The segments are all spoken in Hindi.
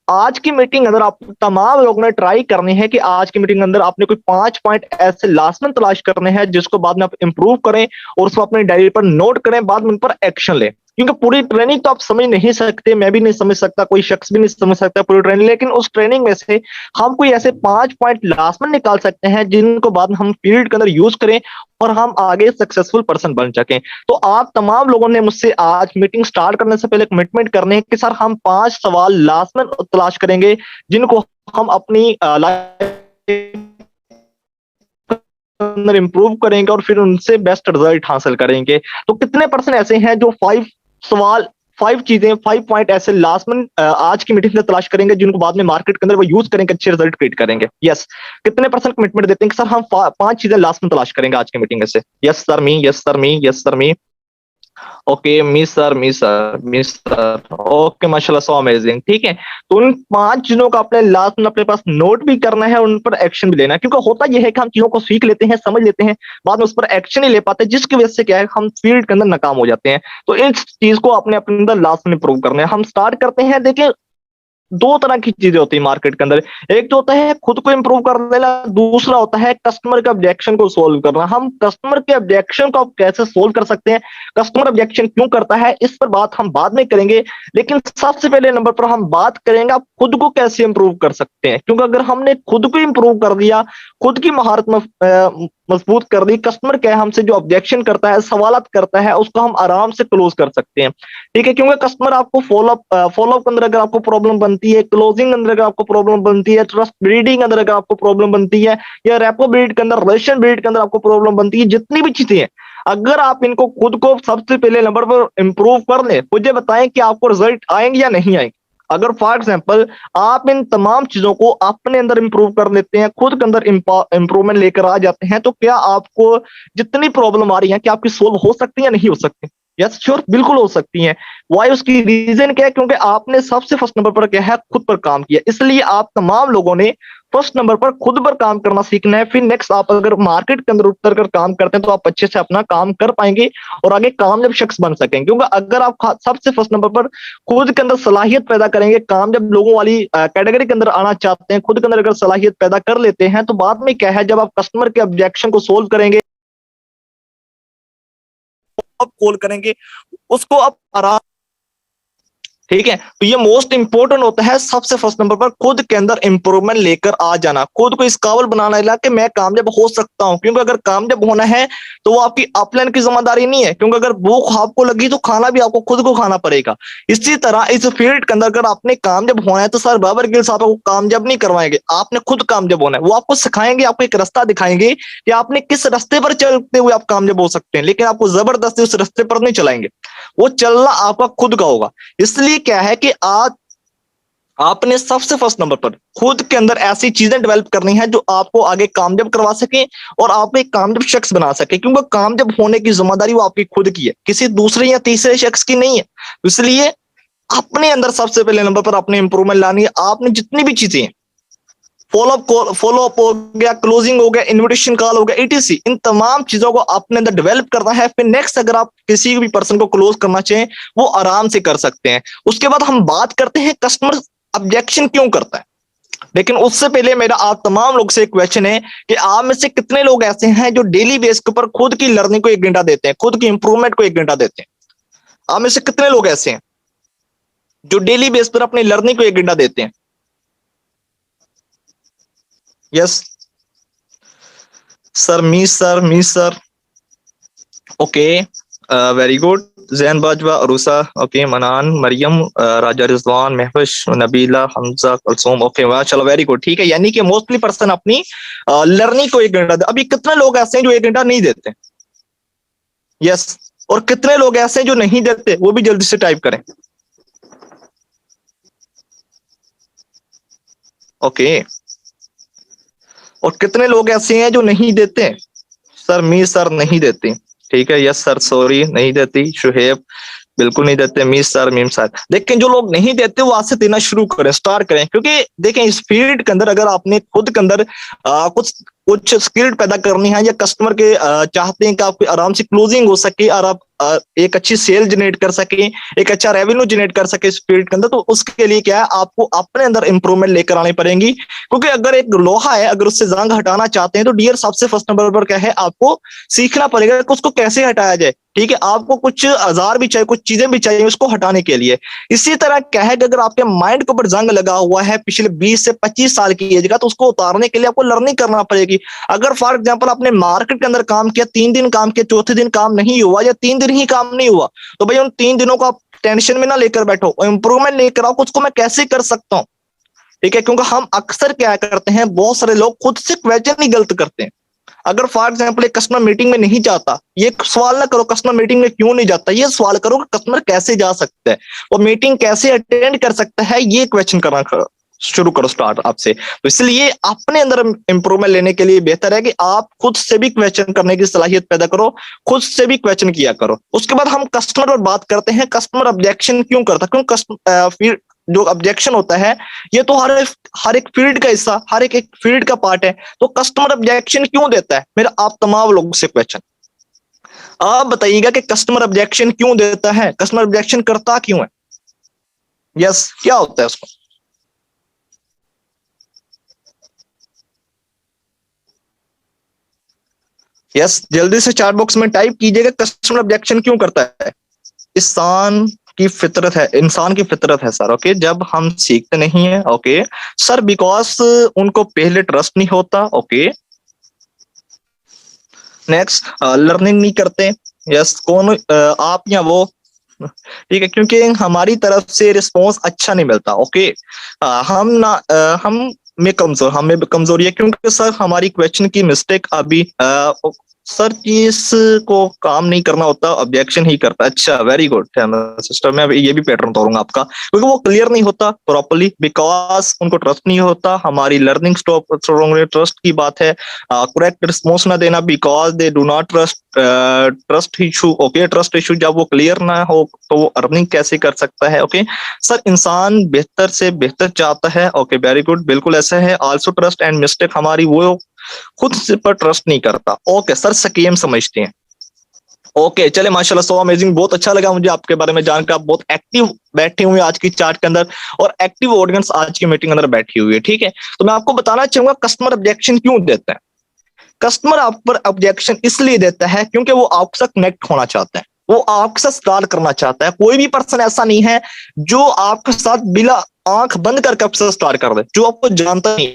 आज की मीटिंग अगर आप तमाम लोगों ने ट्राई करनी है कि आज की मीटिंग के अंदर आपने कोई 5 पॉइंट ऐसे लास्ट में तलाश करने हैं जिसको बाद में आप इंप्रूव करें और उसको अपनी डायरी पर नोट करें, बाद में उन पर एक्शन लें। क्योंकि पूरी ट्रेनिंग तो आप समझ नहीं सकते, मैं भी नहीं समझ सकता, कोई शख्स भी नहीं समझ सकता पूरी ट्रेनिंग, लेकिन उस ट्रेनिंग में से हम कोई ऐसे 5 पॉइंट लास्ट में निकाल सकते हैं जिनको बाद में हम फील्ड के अंदर यूज करें और हम आगे सक्सेसफुल पर्सन बन सकें। तो आप तमाम लोगों ने मुझसे आज मीटिंग स्टार्ट करने से पहले कमिटमेंट करने हैं कि सर हम 5 सवाल लास्ट में तलाश करेंगे जिनको हम अपनी लाइफ अंदर इंप्रूव करेंगे और फिर उनसे बेस्ट रिजल्ट हासिल करेंगे। तो कितने परसेंट ऐसे हैं जो 5 सवाल, 5 चीजें, 5 पॉइंट ऐसे लास्ट में आज की मीटिंग में तलाश करेंगे जिनको बाद में मार्केट के अंदर वो यूज करेंगे, अच्छे रिजल्ट क्रिएट करेंगे? यस। कितने परसेंट कमिटमेंट देते हैं कि सर हम 5 चीजें लास्ट में तलाश करेंगे आज की मीटिंग में से? यस सर मी, यस सर मी, यस सर मी। ओके मी sir, me sir, me sir. Okay माशाल्लाह, सो अमेजिंग। ठीक है, तो उन 5 चीजों का अपने लास्ट में अपने पास नोट भी करना है, उन पर एक्शन भी लेना है। क्योंकि होता यह है कि हम चीजों को सीख लेते हैं, समझ लेते हैं, बाद में उस पर एक्शन नहीं ले पाते, जिसकी वजह से क्या है हम फील्ड के अंदर नाकाम हो जाते हैं। तो इस चीज को अपने अपने अंदर लास्ट में इंप्रूव करना है। हम स्टार्ट करते हैं। देखिए, 2 तरह की चीजें होती है मार्केट के अंदर। एक तो होता है खुद को इंप्रूव कर देना, दूसरा होता है कस्टमर के ऑब्जेक्शन को सोल्व करना। हम कस्टमर के ऑब्जेक्शन को कैसे सोल्व कर सकते हैं, कस्टमर ऑब्जेक्शन क्यों करता है, इस पर बात हम बाद में करेंगे। लेकिन सबसे पहले नंबर पर हम बात करेंगे आप खुद को कैसे इंप्रूव कर सकते हैं। क्योंकि अगर हमने खुद को इंप्रूव कर दिया, खुद की महारत में मजबूत कर दी, कस्टमर क्या है हमसे जो ऑब्जेक्शन करता है, सवालत करता है, उसको हम आराम से क्लोज कर सकते हैं। ठीक है, क्योंकि कस्टमर आपको फॉलोअप के अंदर अगर आपको प्रॉब्लम बनती है, क्लोजिंग अंदर अगर आपको प्रॉब्लम बनती है, ट्रस्ट बिल्डिंग अंदर अगर आपको प्रॉब्लम बनती है, या रेपो बिल्ड के अंदर, रिलेशन बिल्ड के अंदर आपको प्रॉब्लम बनती है, जितनी भी चीजें हैं, अगर आप इनको खुद को सबसे पहले नंबर पर इंप्रूव कर ले, मुझे बताएं कि आपको रिजल्ट आएंगे या नहीं आएंगे। अगर फॉर एग्जाम्पल आप इन तमाम चीजों को अपने अंदर इंप्रूव कर लेते हैं, खुद के अंदर इंप्रूवमेंट लेकर आ जाते हैं, तो क्या आपको जितनी प्रॉब्लम आ रही है क्या आपकी सोल्व हो सकती है या नहीं हो सकती? यस श्योर, बिल्कुल हो सकती हैं। वाई, उसकी रीजन क्या है? क्योंकि आपने सबसे फर्स्ट नंबर पर क्या है, खुद पर काम किया। इसलिए आप तमाम लोगों ने फर्स्ट नंबर पर खुद पर काम करना सीखना है। फिर नेक्स्ट आप अगर मार्केट के अंदर उतर कर काम करते हैं तो आप अच्छे से अपना काम कर पाएंगे और आगे कामयाब शख्स बन सकेंगे। क्योंकि अगर आप सबसे फर्स्ट नंबर पर खुद के अंदर सलाहियत पैदा करेंगे, कामयाब लोगों वाली कैटेगरी के अंदर आना चाहते हैं, खुद के अंदर अगर सलाहियत पैदा कर लेते हैं, तो बाद में क्या है, जब आप कस्टमर के ऑब्जेक्शन को सोल्व करेंगे, अब कॉल करेंगे उसको, आप आराम। ठीक है, तो ये मोस्ट इंपोर्टेंट होता है सबसे फर्स्ट नंबर पर खुद के अंदर इंप्रूवमेंट लेकर आ जाना, खुद को इस काबिल बनाना है कि मैं कामयाब हो सकता हूं। क्योंकि अगर कामयाब होना है तो वो आपकी अपलाइन की जिम्मेदारी नहीं है, क्योंकि अगर भूख आपको लगी तो खाना भी आपको खुद को खाना पड़ेगा। इसी तरह इस फील्ड के अंदर अगर आपने कामयाब होना है तो सर बाबर गिल साहब आपको कामयाब नहीं करवाएंगे, आपने खुद कामयाब होना है। वो आपको सिखाएंगे, आपको एक रास्ता दिखाएंगे कि आपने किस रास्ते पर चलते हुए आप कामयाब हो सकते हैं, लेकिन आपको जबरदस्ती उस रास्ते पर नहीं चलाएंगे, वो चलना आपका खुद का होगा। इसलिए क्या है कि आज आपने सबसे फर्स्ट नंबर पर खुद के अंदर ऐसी चीजें डेवलप करनी है जो आपको आगे कामयाब करवा सके और आपको एक कामयाब शख्स बना सके। क्योंकि कामयाब होने की जिम्मेदारी वो आपकी खुद की है, किसी दूसरे या तीसरे शख्स की नहीं है। इसलिए अपने अंदर सबसे पहले नंबर पर अपने इंप्रूवमेंट लानी है। आपने जितनी भी चीजें, फॉलोअप हो गया, क्लोजिंग हो गया, इनविटेशन कॉल हो गया, ईटीसी, इन तमाम चीजों को अपने अंदर डेवलप करना है। फिर नेक्स्ट अगर आप किसी भी पर्सन को क्लोज करना चाहें वो आराम से कर सकते हैं। उसके बाद हम बात करते हैं कस्टमर ऑब्जेक्शन क्यों करता है। लेकिन उससे पहले मेरा आप तमाम लोग से एक क्वेश्चन है कि आप में से कितने लोग ऐसे हैं जो डेली बेस के ऊपर खुद की लर्निंग को 1 घंटा देते हैं, खुद की इंप्रूवमेंट को 1 घंटा देते हैं? आप में से कितने लोग ऐसे हैं जो डेली बेस पर अपनी लर्निंग को 1 घंटा देते हैं? Yes sir, me sir, me sir. Okay, very good. Zain Bajwa, Aroosa, okay, Manan, Maryam, Raja Rizwan, Mahvash, Nabila, Hamza, Kulsoom. Okay वाह, चलो वेरी गुड। ठीक है, यानी कि मोस्टली पर्सन अपनी लर्निंग को 1 घंटा दे। अभी कितने लोग ऐसे हैं जो 1 घंटा नहीं देते? यस। और कितने लोग ऐसे हैं जो नहीं देते? वो भी जल्दी से टाइप करें। ओके, और कितने लोग ऐसे हैं जो नहीं देते? सर मी सर, नहीं देती। ठीक है, यस सर, सॉरी, नहीं देती। शुहेब, बिल्कुल नहीं देते। मी सर, मीम सर। देखें, जो लोग नहीं देते वो आज से देना शुरू करें, स्टार्ट करें। क्योंकि देखें, इस फील्ड के अंदर अगर आपने खुद के अंदर कुछ कुछ स्किल पैदा करनी है, या कस्टमर के चाहते हैं कि आपकी आराम से क्लोजिंग हो सके और आप एक अच्छी सेल जनरेट कर सके, एक अच्छा रेवेन्यू जनरेट कर सके इस फील्ड के अंदर, तो उसके लिए क्या है, आपको अपने अंदर इंप्रूवमेंट लेकर आनी पड़ेगी। क्योंकि अगर एक लोहा है, अगर उससे जंग हटाना चाहते हैं तो डियर सबसे फर्स्ट नंबर पर क्या है, आपको सीखना पड़ेगा कि उसको कैसे हटाया जाए। ठीक है, आपको कुछ औजार भी चाहिए, कुछ चीजें भी चाहिए उसको हटाने के लिए। इसी तरह क्या है कि अगर आपके माइंड के ऊपर जंग लगा हुआ है पिछले 20 से 25 साल की एज का, तो उसको उतारने के लिए आपको लर्निंग करना पड़ेगी। अगर फॉर एग्जांपल आपने मार्केट के अंदर काम किया, 3 दिन काम किया, चौथे दिन काम नहीं हुआ या 3 दिन ही काम नहीं हुआ, तो भाई उन 3 दिनों को आप टेंशन में ना लेकर बैठो, इंप्रूवमेंट लेकर आओ, उसको मैं कैसे कर सकता हूँ। ठीक है, क्योंकि हम अक्सर क्या करते हैं, बहुत सारे लोग खुद से क्वेश्चन ही गलत करते हैं। अगर फॉर एग्जांपल एक कस्टमर मीटिंग में नहीं जाता, ये सवाल ना करो कस्टमर मीटिंग में क्यों नहीं जाता, ये सवाल करो कि कस्टमर कैसे जा सकता है, वो मीटिंग कैसे अटेंड कर सकता है, ये क्वेश्चन करना शुरू करो स्टार्ट आपसे। तो इसलिए अपने अंदर इंप्रूवमेंट लेने के लिए बेहतर है कि आप खुद से भी क्वेश्चन करने की सलाहियत पैदा करो, खुद से भी क्वेश्चन किया करो। उसके बाद हम कस्टमर पर बात करते हैं, कस्टमर ऑब्जेक्शन क्यों करता है, क्यों कस्टमर जो ऑब्जेक्शन होता है, ये तो हर एक फील्ड का हिस्सा, हर एक फील्ड का पार्ट है। तो कस्टमर ऑब्जेक्शन क्यों देता है, मेरा आप तमाम लोगों से क्वेश्चन, आप बताइएगा कि कस्टमर ऑब्जेक्शन क्यों देता है, कस्टमर ऑब्जेक्शन करता क्यों है, यस क्या होता है उसको। यस जल्दी से चैट बॉक्स में टाइप कीजिएगा, कस्टमर ऑब्जेक्शन क्यों करता है। इंसान की फितरत है, इंसान की फितरत है सर। ओके, जब हम सीखते नहीं है, ओके सर, बिकॉज उनको पहले ट्रस्ट नहीं होता। ओके नेक्स्ट, लर्निंग नहीं करते। यस कौन, आप या वो। ठीक है, क्योंकि हमारी तरफ से रिस्पॉन्स अच्छा नहीं मिलता। ओके हम ना हम में कमजोर, हमें कमजोरी है, क्योंकि सर हमारी क्वेश्चन की मिस्टेक अभी सर चीज को काम नहीं करना होता, ऑब्जेक्शन ही करता है। अच्छा वेरी गुड सिस्टर, मैं ये भी पैटर्न तोड़ूंगा आपका, क्योंकि वो क्लियर नहीं होता प्रॉपर्ली, बिकॉज उनको ट्रस्ट नहीं होता। हमारी लर्निंग स्टॉप, ट्रस्ट की बात है, करेक्ट रिस्पॉन्स ना देना, because they do not trust, trust issue. Okay trust issue जब वो क्लियर ना हो तो वो अर्निंग कैसे कर सकता है। ओके सर इंसान बेहतर से बेहतर चाहता है। ओके वेरी गुड, बिल्कुल ऐसा है। आल्सो ट्रस्ट एंड मिस्टेक, हमारी वो खुद से पर ट्रस्ट नहीं करता। ओके सर स्कीम समझते हैं। ओके चले माशाल्लाह, सो अमेजिंग, बहुत अच्छा लगा मुझे आपके बारे में जानकर। आप बहुत एक्टिव बैठे हुए आज की चार्ट के अंदर, और एक्टिव ऑडियंस आज की मीटिंग अंदर बैठी हुई है। ठीक है, तो मैं आपको बताना चाहूंगा कस्टमर ऑब्जेक्शन क्यों देता है। कस्टमर आप पर ऑब्जेक्शन इसलिए देता है क्योंकि वो आपके साथ कनेक्ट होना चाहता है, वो आपके साथ स्टार्ट करना चाहता है। कोई भी पर्सन ऐसा नहीं है जो आपके साथ बिना आंख बंद करके आपके साथ स्टार्ट कर दे, जो आपको जानता नहीं।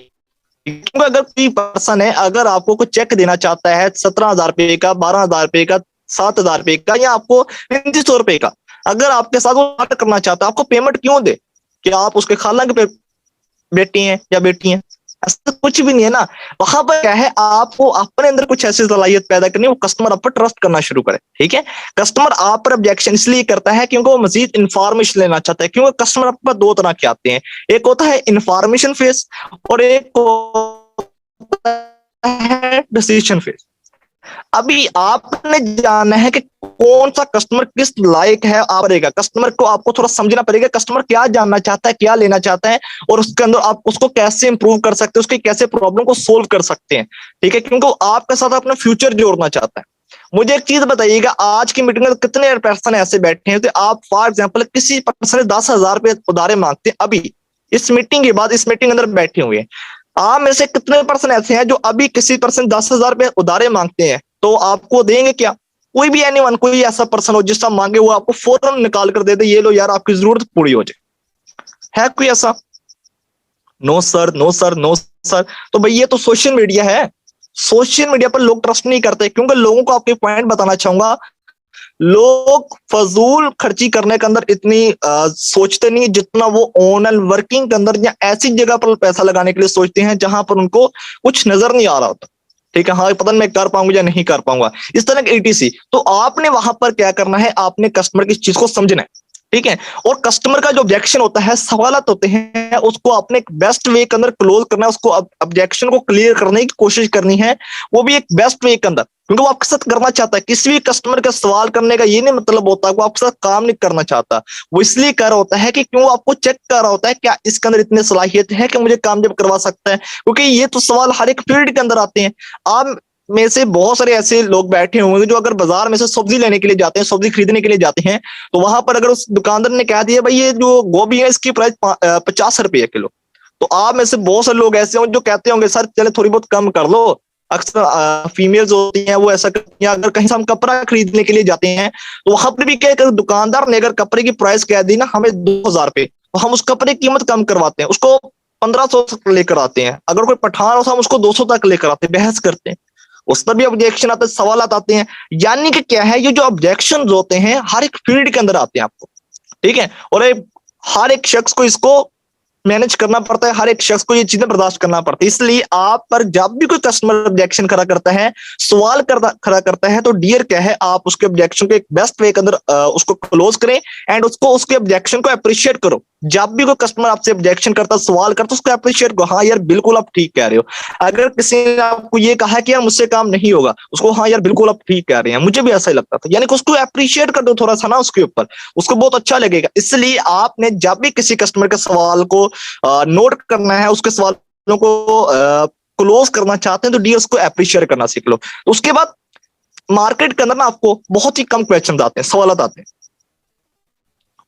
क्योंकि अगर कोई पर्सन है, अगर आपको कोई चेक देना चाहता है 17,000 रुपए का, 12,000 रुपए का, 7,000 रुपए का, या आपको 3,500 रुपए का, अगर आपके साथ वो स्टार्ट करना चाहता है, आपको पेमेंट क्यों दे, कि आप उसके खाला के बेटी हैं या बेटी हैं, ऐसा कुछ भी नहीं है ना। वहां पर क्या है, आपको अपने अंदर कुछ ऐसी सलाहियत पैदा करनी है, वो कस्टमर आप पर ट्रस्ट करना शुरू करे। ठीक है, कस्टमर आप पर ऑब्जेक्शन इसलिए करता है क्योंकि वो मजीद इंफॉर्मेशन लेना चाहता है। क्योंकि कस्टमर आप पर दो तरह के आते हैं, एक होता है इंफॉर्मेशन फेस और एक होता है डिसीजन फेस। अभी आपने जानना है कि कौन सा कस्टमर किस लायक है, आप रहेगा कस्टमर को आपको थोड़ा समझना पड़ेगा, कस्टमर क्या जानना चाहता है, क्या लेना चाहता है, और उसके अंदर आप उसको कैसे इंप्रूव कर सकते हैं, उसकी कैसे प्रॉब्लम को सोल्व कर सकते हैं। ठीक है, क्योंकि वो आपके साथ अपना फ्यूचर जोड़ना चाहता है। मुझे एक चीज बताइएगा, आज की मीटिंग में कितने पर्सन ऐसे बैठे हैं, तो आप फॉर एग्जाम्पल किसी पर्सन 10,000 रुपए उधारे मांगते हैं, अभी इस मीटिंग के बाद, इस मीटिंग अंदर बैठे हुए हैं, आप में से कितने पर्सन ऐसे हैं जो अभी किसी पर्सन 10,000 रुपए उधारे मांगते हैं, तो आपको देंगे क्या? कोई भी एनीवन, कोई ऐसा पर्सन हो जिसका मांगे वो आपको फौरन निकाल कर दे दे, ये लो यार आपकी जरूरत पूरी हो जाए, है कोई ऐसा? No sir, no sir, no sir. तो भाई ये तो सोशल मीडिया है, सोशल मीडिया पर लोग ट्रस्ट नहीं करते, क्योंकि लोगों को आपके पॉइंट बताना चाहूंगा, लोग फजूल खर्ची करने के अंदर इतनी सोचते नहीं जितना वो ऑनलाइन वर्किंग के अंदर या ऐसी जगह पर पैसा लगाने के लिए सोचते हैं जहां पर उनको कुछ नजर नहीं आ रहा होता। ठीक है, हाँ पता नहीं मैं कर पाऊंगा या नहीं कर पाऊंगा, इस तरह के ETC। तो आपने वहां पर क्या करना है, आपने कस्टमर की चीज को समझना है। ठीक है, और कस्टमर का जो ऑब्जेक्शन होता है, सवालत होते हैं, उसको अपने एक बेस्ट वे के अंदर क्लोज करना है, उसको ऑब्जेक्शन को क्लियर करने की कोशिश करनी है, वो भी एक बेस्ट वे के अंदर। क्योंकि वो आपके साथ करना चाहता है। किसी भी कस्टमर का सवाल करने का ये नहीं मतलब होता है वो आपके साथ काम नहीं करना चाहता, वो इसलिए कर रहा होता है कि क्यों आपको चेक कर रहा होता है क्या इसके अंदर इतनी सलाहियत है कि मुझे कामयाब करवा सकता है, क्योंकि ये तो सवाल हर एक फील्ड के अंदर आते हैं। आप में से बहुत सारे ऐसे लोग बैठे होंगे जो अगर बाजार में से सब्जी लेने के लिए जाते हैं, सब्जी खरीदने के लिए जाते हैं, तो वहां पर अगर उस दुकानदार ने कह दिया भाई ये जो गोभी है इसकी प्राइस 50 रुपये किलो, तो आप में से बहुत सारे लोग ऐसे होंगे जो कहते होंगे सर चले थोड़ी बहुत कम कर लो। अक्सर फीमेल्स होती हैं वो ऐसा करती हैं। अगर कहीं से हम कपड़ा खरीदने के लिए जाते हैं तो वहां पर भी क्या है, दुकानदार ने अगर कपड़े की प्राइस कह दी ना हमें 2000 रुपये, तो हम उस कपड़े की कीमत कम करवाते हैं, उसको 1500 तक लेकर आते हैं। अगर कोई पठान हो तो हम उसको 200 तक लेकर आते हैं, बहस करते हैं, उस पर भी ऑब्जेक्शन आते हैं, सवाल आते हैं। यानी कि क्या है, ये जो ऑब्जेक्शन होते हैं हर एक फील्ड के अंदर आते हैं आपको, ठीक है। और हर एक शख्स को इसको मैनेज करना पड़ता है, हर एक शख्स को ये चीजें बर्दाश्त करना पड़ता है। इसलिए आप पर जब भी कोई कस्टमर ऑब्जेक्शन खड़ा करता है, सवाल खड़ा करता है, तो डियर क्या है, आप उसके ऑब्जेक्शन को एक बेस्ट वे के अंदर उसको क्लोज करें एंड उसको उसके ऑब्जेक्शन को अप्रिशिएट करो। जब भी कोई कस्टमर आपसे ऑब्जेक्शन करता, सवाल करता, उसको अप्रिशिएट करो, हाँ यार बिल्कुल आप ठीक कह रहे हो। अगर किसी ने आपको ये कहा कि यार मुझसे काम नहीं होगा, उसको हाँ यार बिल्कुल आप ठीक कह रहे हैं, मुझे भी ऐसा ही लगता था, यानी कि उसको अप्रिशिएट कर दो थोड़ा सा ना उसके ऊपर, उसको बहुत अच्छा लगेगा। इसलिए आपने जब भी किसी कस्टमर के सवाल को नोट करना है, उसके सवालों को क्लोज करना चाहते हैं, तो डी उसको अप्रिशिएट करना सीख लो। तो उसके बाद मार्केट के अंदर ना आपको बहुत ही कम क्वेश्चन आते हैं, सवाल आते हैं।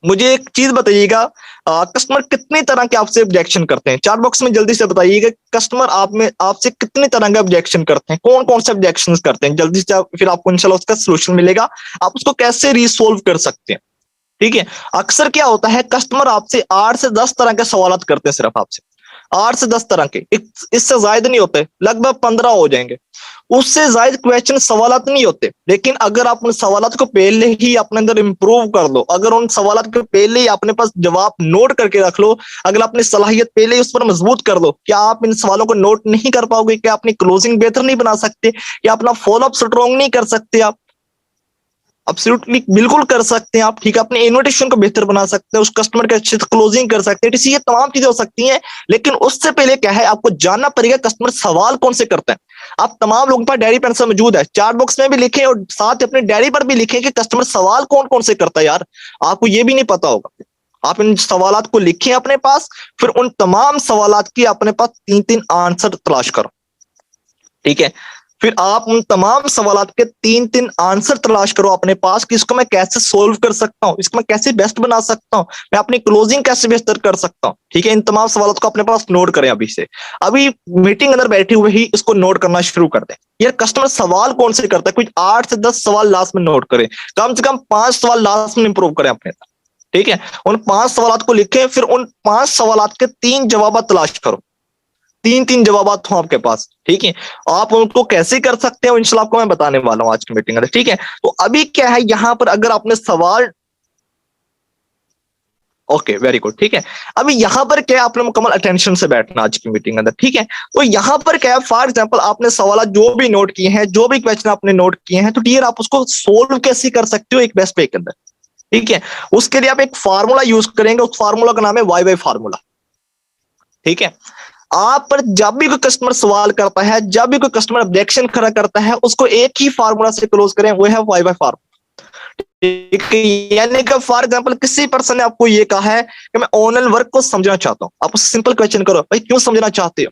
मुझे एक चीज बताइएगा, कस्टमर कितनी तरह के आपसे ऑब्जेक्शन करते हैं? चार्ट बॉक्स में जल्दी से बताइएगा, कस्टमर आपसे कितने तरह के ऑब्जेक्शन करते हैं, कौन कौन से ऑब्जेक्शन करते हैं, जल्दी से फिर आपको इंशाल्लाह उसका सोल्यूशन मिलेगा, आप उसको कैसे रिसोल्व कर सकते हैं, ठीक है। अक्सर क्या होता है, कस्टमर आपसे 8 से 10 तरह के सवाल करते हैं, सिर्फ आपसे 8 से 10 तरह के, इससे ज्यादा नहीं होते, लगभग 15 हो जाएंगे। उससे ज्यादा क्वेश्चन सवालात नहीं होते, लेकिन अगर आप उन सवालात को पहले ही अपने अंदर इंप्रूव कर लो, अगर उन सवालात को पहले ही अपने पास जवाब नोट करके रख लो, अगर अपनी सलाहियत पहले ही उस पर मजबूत कर लो, क्या आप इन सवालों को नोट नहीं कर पाओगे? क्या अपनी क्लोजिंग बेहतर नहीं बना सकते? क्या अपना फॉलोअप स्ट्रॉन्ग नहीं कर सकते? आप एब्सोल्युटली बिल्कुल कर सकते हैं आप, ठीक है। अपने इन्विटेशन को बेहतर बना सकते हैं, उस कस्टमर के अच्छे से क्लोजिंग कर सकते हैं, ये तमाम चीजें हो सकती हैं। लेकिन उससे पहले क्या है, आपको जानना पड़ेगा कस्टमर सवाल कौन से करता है। आप तमाम लोगों पर डायरी पेन से मौजूद है, चार्ट बॉक्स में भी लिखें और साथ अपने डायरी पर भी लिखें कि कस्टमर सवाल कौन कौन से करता है। यार आपको ये भी नहीं पता होगा, आप इन सवालात को लिखें अपने पास, फिर उन तमाम सवालात की अपने पास 3-3 आंसर तलाश करो, ठीक है। फिर आप उन तमाम सवालात के 3-3 आंसर तलाश करो अपने पास कि इसको मैं कैसे सोल्व कर सकता हूं, इसको मैं कैसे बेस्ट बना सकता हूं, मैं अपनी क्लोजिंग कैसे बेहतर कर सकता हूं, ठीक है। इन तमाम सवालों को अपने पास नोट करें, अभी से अभी मीटिंग अंदर बैठे हुए ही इसको नोट करना शुरू कर दें। यार कस्टमर सवाल कौन से करता है, कुछ 8 से 10 सवाल लास्ट में नोट करें, कम से कम 5 सवाल लास्ट में इंप्रूव करें अपने, ठीक है। उन 5 सवालों को लिखें, फिर उन 5 सवालों के 3 जवाब तलाश करो, 3-3 जवाब हो आपके पास, ठीक है। आप उनको कैसे कर सकते हैं इंशाल्लाह आपको मैं बताने वाला हूं आज की मीटिंग में, ठीक है। तो अभी क्या है, यहां पर अगर आपने सवाल, ओके वेरी गुड, ठीक है। अभी यहां पर क्या है, आपने मुकम्मल अटेंशन से बैठना आज की मीटिंग अंदर, ठीक है। तो यहां पर क्या है, फॉर एग्जांपल आपने सवाल जो भी नोट किए हैं, जो भी क्वेश्चन आपने नोट किए हैं, तो डियर आप उसको सोल्व कैसे कर सकते हो एक बेस्ट वे के अंदर, ठीक है। उसके लिए आप एक फार्मूला यूज करेंगे, उस फार्मूला का नाम है वाई वाई फार्मूला, ठीक है। आप पर जब भी कोई कस्टमर सवाल करता है, जब भी कोई कस्टमर ऑब्जेक्शन खड़ा करता है, उसको एक ही फार्मूला से क्लोज करें, वो है वाई वाई फार्मूला, ठीक है। यानी कि फॉर एग्जांपल किसी पर्सन ने आपको ये कहा है कि मैं ऑनलाइन वर्क को समझना चाहता हूं, आप उससे सिंपल क्वेश्चन करो, भाई क्यों समझना चाहते हो,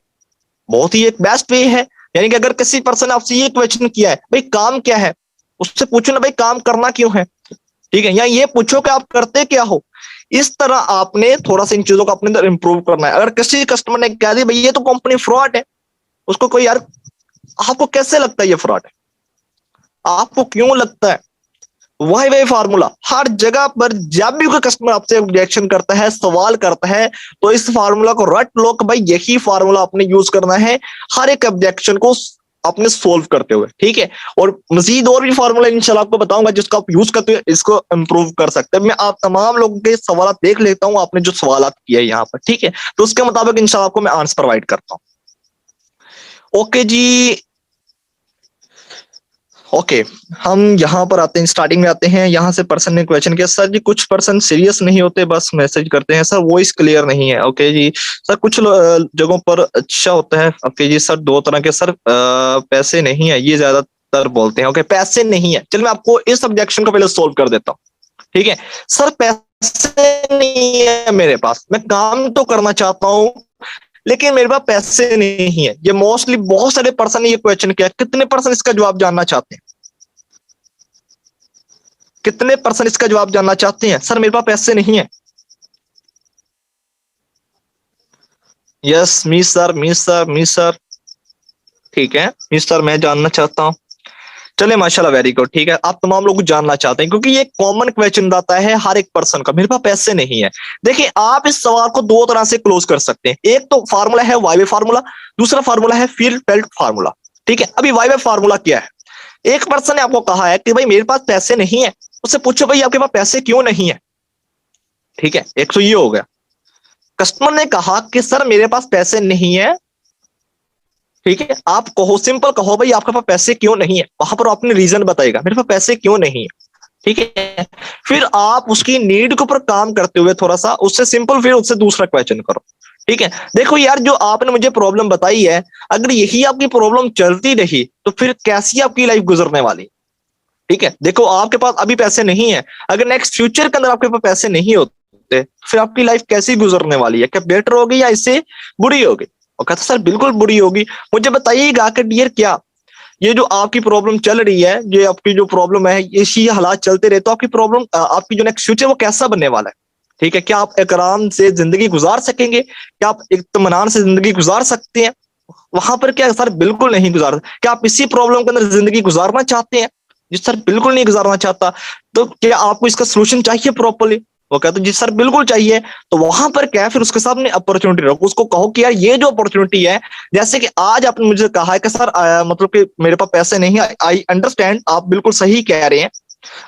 बहुत ही एक बेस्ट वे है। यानी कि अगर किसी पर्सन ने आपसे ये क्वेश्चन किया है, भाई काम क्या है, उससे पूछो ना भाई काम करना क्यों है, ठीक है। या ये पूछो कि आप करते क्या हो। इस तरह आपने थोड़ा सा इन चीजों को अपने अंदर इंप्रूव करना है। अगर किसी कस्टमर ने कह दिया भाई ये तो कंपनी फ्रॉड है, उसको कोई यार आपको कैसे लगता है ये फ्रॉड है, आपको क्यों लगता है, वही वही फार्मूला हर जगह पर जब भी कोई कस्टमर आपसे ऑब्जेक्शन करता है, सवाल करता है, तो इस फार्मूला को रट लो कि भाई यही फार्मूला आपने यूज करना है हर एक ऑब्जेक्शन को अपने सोल्व करते हुए, ठीक है। और मजीद और भी फार्मूला इंशाल्लाह आपको बताऊंगा जिसको आप यूज करते हुए इसको इंप्रूव कर सकते हैं। मैं आप तमाम लोगों के सवाल देख लेता हूं, आपने जो सवाल किए हैं यहाँ पर, ठीक है, तो उसके मुताबिक इंशाल्लाह आपको मैं आंसर प्रोवाइड करता हूँ। ओके जी, ओके हम यहाँ पर आते हैं, स्टार्टिंग में आते हैं। यहाँ से पर्सन ने क्वेश्चन किया, सर जी कुछ पर्सन सीरियस नहीं होते, बस मैसेज करते हैं, सर वॉइस क्लियर नहीं है। ओके जी सर, कुछ जगहों पर अच्छा होता है। ओके जी सर, 2 तरह के सर पैसे नहीं है, ये ज्यादा सर बोलते हैं ओके पैसे नहीं है, चल मैं आपको इस ऑब्जेक्शन को पहले सोल्व कर देता हूं। ठीक है सर, पैसे नहीं है मेरे पास, मैं काम तो करना चाहता हूं लेकिन मेरे पास पैसे नहीं है। ये मोस्टली बहुत सारे पर्सन ने ये क्वेश्चन किया, कितने पर्सन इसका जवाब जानना चाहते हैं? कितने पर्सन इसका जवाब जानना चाहते हैं? सर मेरे पास पैसे नहीं है। यस मी sir, me sir, me sir. ठीक है मी सर, मैं जानना चाहता हूं। चले माशाल्लाह, वेरी गुड। ठीक है, आप तमाम लोग जानना चाहते हैं क्योंकि ये कॉमन क्वेश्चन आता है हर एक पर्सन का, मेरे पास पैसे नहीं है। देखिए आप इस सवाल को दो तरह से क्लोज कर सकते हैं। एक तो फार्मूला है वाई वे फार्मूला, दूसरा फार्मूला है फील्ड फेल्ट फार्मूला। ठीक है, अभी वाई वे फार्मूला क्या है? एक पर्सन ने आपको कहा है कि भाई मेरे पास पैसे नहीं है, उससे पूछो भाई आपके पास पैसे क्यों नहीं है। ठीक है, एक तो ये हो गया। कस्टमर ने कहा कि सर मेरे पास पैसे नहीं है। ठीक है, आप कहो, सिंपल कहो भाई आपके पास पैसे क्यों नहीं है, वहां पर आपने रीजन बताएगा मेरे पास पैसे क्यों नहीं है। ठीक है, फिर आप उसकी नीड के ऊपर काम करते हुए थोड़ा सा उससे सिंपल फिर उससे दूसरा क्वेश्चन करो। ठीक है, देखो यार जो आपने मुझे प्रॉब्लम बताई है, अगर यही आपकी प्रॉब्लम चलती रही तो फिर कैसी आपकी लाइफ गुजरने वाली। ठीक है, देखो आपके पास अभी पैसे नहीं है, अगर नेक्स्ट फ्यूचर के अंदर आपके पास पैसे नहीं होते फिर आपकी लाइफ कैसी गुजरने वाली है? क्या बेटर होगी या इससे बुरी होगी? और कहता सर बिल्कुल बुरी होगी। मुझे बताइएगा कि डियर क्या ये जो आपकी प्रॉब्लम चल रही है, ये आपकी जो प्रॉब्लम है, इसी हालात चलते रहे तो आपकी प्रॉब्लम, आपकी जो नेक्स्ट फ्यूचर वो कैसा बनने वाला है? ठीक है, क्या आप आराम से जिंदगी गुजार सकेंगे? क्या आप इत्मीनान से जिंदगी गुजार सकते हैं? वहां पर क्या सर बिल्कुल नहीं गुजार। क्या आप इसी प्रॉब्लम के अंदर जिंदगी गुजारना चाहते हैं? जी सर बिल्कुल नहीं गुजारना चाहता। तो क्या आपको इसका सोल्यूशन चाहिए प्रॉपरली? वो कहते जी सर बिल्कुल चाहिए। तो वहां पर क्या है, फिर उसके सामने अपॉर्चुनिटी रखो, उसको कहो कि यार ये जो अपॉर्चुनिटी है, जैसे कि आज आपने मुझे कहा है कि सर मतलब कि मेरे पास पैसे नहीं है, आई अंडरस्टैंड, आप बिल्कुल सही कह रहे हैं,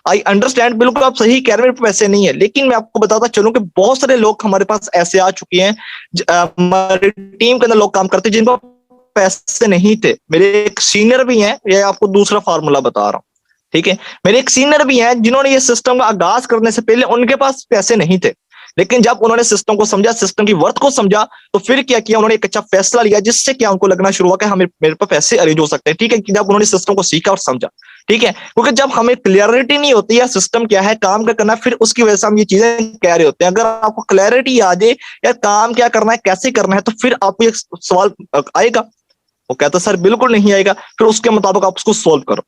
आई अंडरस्टैंड, बिल्कुल आप सही कह रहे हैं, मेरे पास पैसे नहीं है। लेकिन मैं आपको बताता चलूं कि बहुत सारे लोग हमारे पास ऐसे आ चुके हैं, हमारी टीम के अंदर लोग काम करते हैं जिनको पैसे नहीं थे। मेरे एक सीनियर भी हैं, ये आपको दूसरा फार्मूला बता रहा हूँ। ठीक है, मेरे एक सीनियर भी हैं जिन्होंने ये सिस्टम का आगाज करने से पहले उनके पास पैसे नहीं थे, लेकिन जब उन्होंने सिस्टम को समझा, सिस्टम की वर्थ को समझा, तो फिर क्या किया उन्होंने, एक अच्छा फैसला लिया जिससे क्या उनको लगना शुरू हुआ कि हमें मेरे पास पैसे अरेंज हो सकते हैं। ठीक है, कि जब उन्होंने सिस्टम को सीखा और समझा। ठीक है, क्योंकि जब हमें क्लियरिटी नहीं होती है सिस्टम क्या है, काम क्या करना है, फिर उसकी वजह से हम ये चीजें कह रहे होते हैं। अगर आपको क्लैरिटी आ जाए यार काम क्या करना है, कैसे करना है, तो फिर आपको एक सवाल आएगा। वो कहता सर बिल्कुल नहीं आएगा, फिर उसके मुताबिक आप उसको सोल्व करो।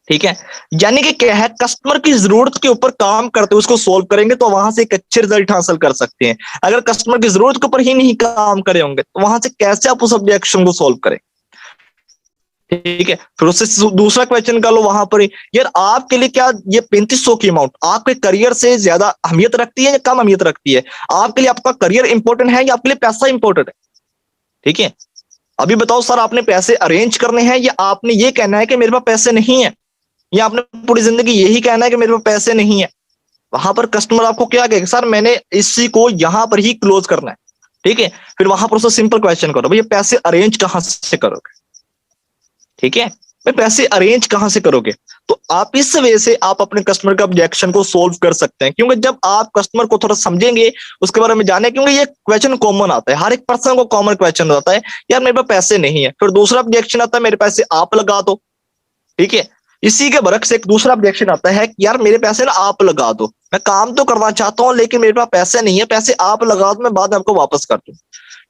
ठीक है, यानी कि क्या है, कस्टमर की जरूरत के ऊपर काम करते हुए उसको सोल्व करेंगे तो वहां से एक अच्छे रिजल्ट हासिल कर सकते हैं। अगर कस्टमर की जरूरत के ऊपर ही नहीं काम करे होंगे तो वहां से कैसे आप उस ऑब्जेक्शन को सोल्व करें? ठीक है, फिर उससे दूसरा क्वेश्चन कर लो वहां पर ही, यार आपके लिए क्या ये 3500 की अमाउंट आपके करियर से ज्यादा अहमियत रखती है या कम अहमियत रखती है? आपके लिए आपका करियर इंपॉर्टेंट है या आपके लिए पैसा इंपॉर्टेंट है? ठीक है, अभी बताओ सर, आपने पैसे अरेंज करने हैं या आपने ये कहना है कि मेरे पास पैसे नहीं है, या आपने पूरी जिंदगी यही कहना है कि मेरे पास पैसे नहीं है? वहां पर कस्टमर आपको क्या कहेगा, सर मैंने इसी को यहां पर ही क्लोज करना है। ठीक है, फिर वहां पर उससे सिंपल क्वेश्चन करो, भैया पैसे अरेंज कहां से करोगे? ठीक है, भाई पैसे अरेंज कहां से करोगे? तो आप इस वजह से आप अपने कस्टमर का ऑब्जेक्शन को सोल्व कर सकते हैं, क्योंकि जब आप कस्टमर को थोड़ा समझेंगे, उसके बारे में जाने, क्योंकि ये क्वेश्चन कॉमन आता है, हर एक पर्सन को कॉमन क्वेश्चन आता है, यार मेरे पास पैसे नहीं है। फिर दूसरा ऑब्जेक्शन आता है, मेरे पैसे आप लगा दो। ठीक है, इसी के बरक्स एक दूसरा ऑब्जेक्शन आता है कि यार मेरे पैसे ना आप लगा दो, मैं काम तो करना चाहता हूं लेकिन मेरे पास पैसे नहीं है, पैसे आप लगा दो, मैं बाद में आपको वापस कर दूं।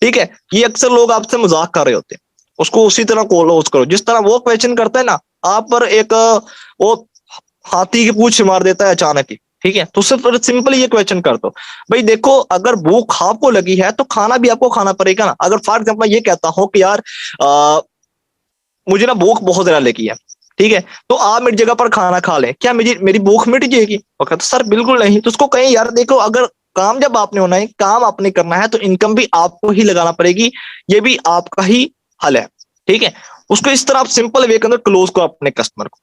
ठीक है, ये अक्सर लोग आपसे मजाक कर रहे होते हैं, उसको उसी तरह क्लोज करो जिस तरह वो क्वेश्चन करता है ना, आप पर एक वो हाथी की पूंछ मार देता है अचानक ही। ठीक है, तो सिर्फ सिंपल ये क्वेश्चन कर दो, भाई देखो अगर भूख आपको लगी है तो खाना भी आपको खाना पड़ेगा ना। अगर फॉर एग्जाम्पल ये कहता हूं कि यार मुझे ना भूख बहुत ज्यादा लगी है, ठीक है, तो आप मेरी जगह पर खाना खा लें, क्या मेरी भूख मिट जाएगी? वो कहता सर बिल्कुल नहीं। तो उसको कहें यार देखो, अगर काम जब आपने होना है, काम आपने करना है, तो इनकम भी आपको ही लगाना पड़ेगी, ये भी आपका ही हल है। ठीक है, उसको इस तरह आप सिंपल वे के अंदर क्लोज करो अपने कस्टमर को।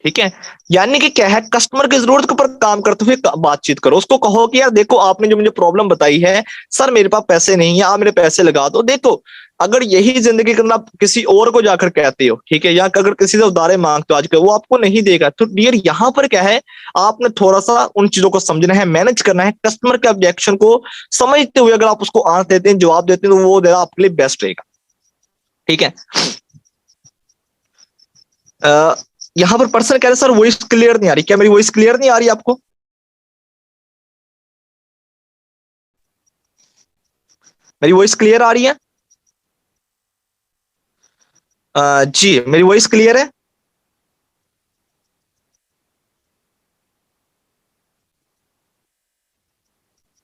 ठीक है, यानी कि क्या है, कस्टमर की जरूरत के ऊपर काम करते हुए बातचीत करो, उसको कहो कि यार देखो आपने जो मुझे प्रॉब्लम बताई है, सर मेरे पास पैसे नहीं है, आप मेरे पैसे लगा दो। देखो अगर यही जिंदगी के अंदर आप किसी और को जाकर कहते हो, ठीक है, या अगर किसी से उधारे मांगते हो आजकल, वो आपको नहीं देगा। तो डियर यहाँ पर क्या है, आपने थोड़ा सा उन चीजों को समझना है, मैनेज करना है, कस्टमर के ऑब्जेक्शन को समझते हुए अगर आप उसको आंसर देते हैं, जवाब देते हैं, तो वो देना आपके लिए बेस्ट रहेगा। ठीक है, यहाँ पर पर्सन कह रहे सर वॉइस क्लियर नहीं आ रही, क्या मेरी वॉइस क्लियर नहीं आ रही आपको? मेरी वॉइस क्लियर आ रही है? जी मेरी वॉइस क्लियर है?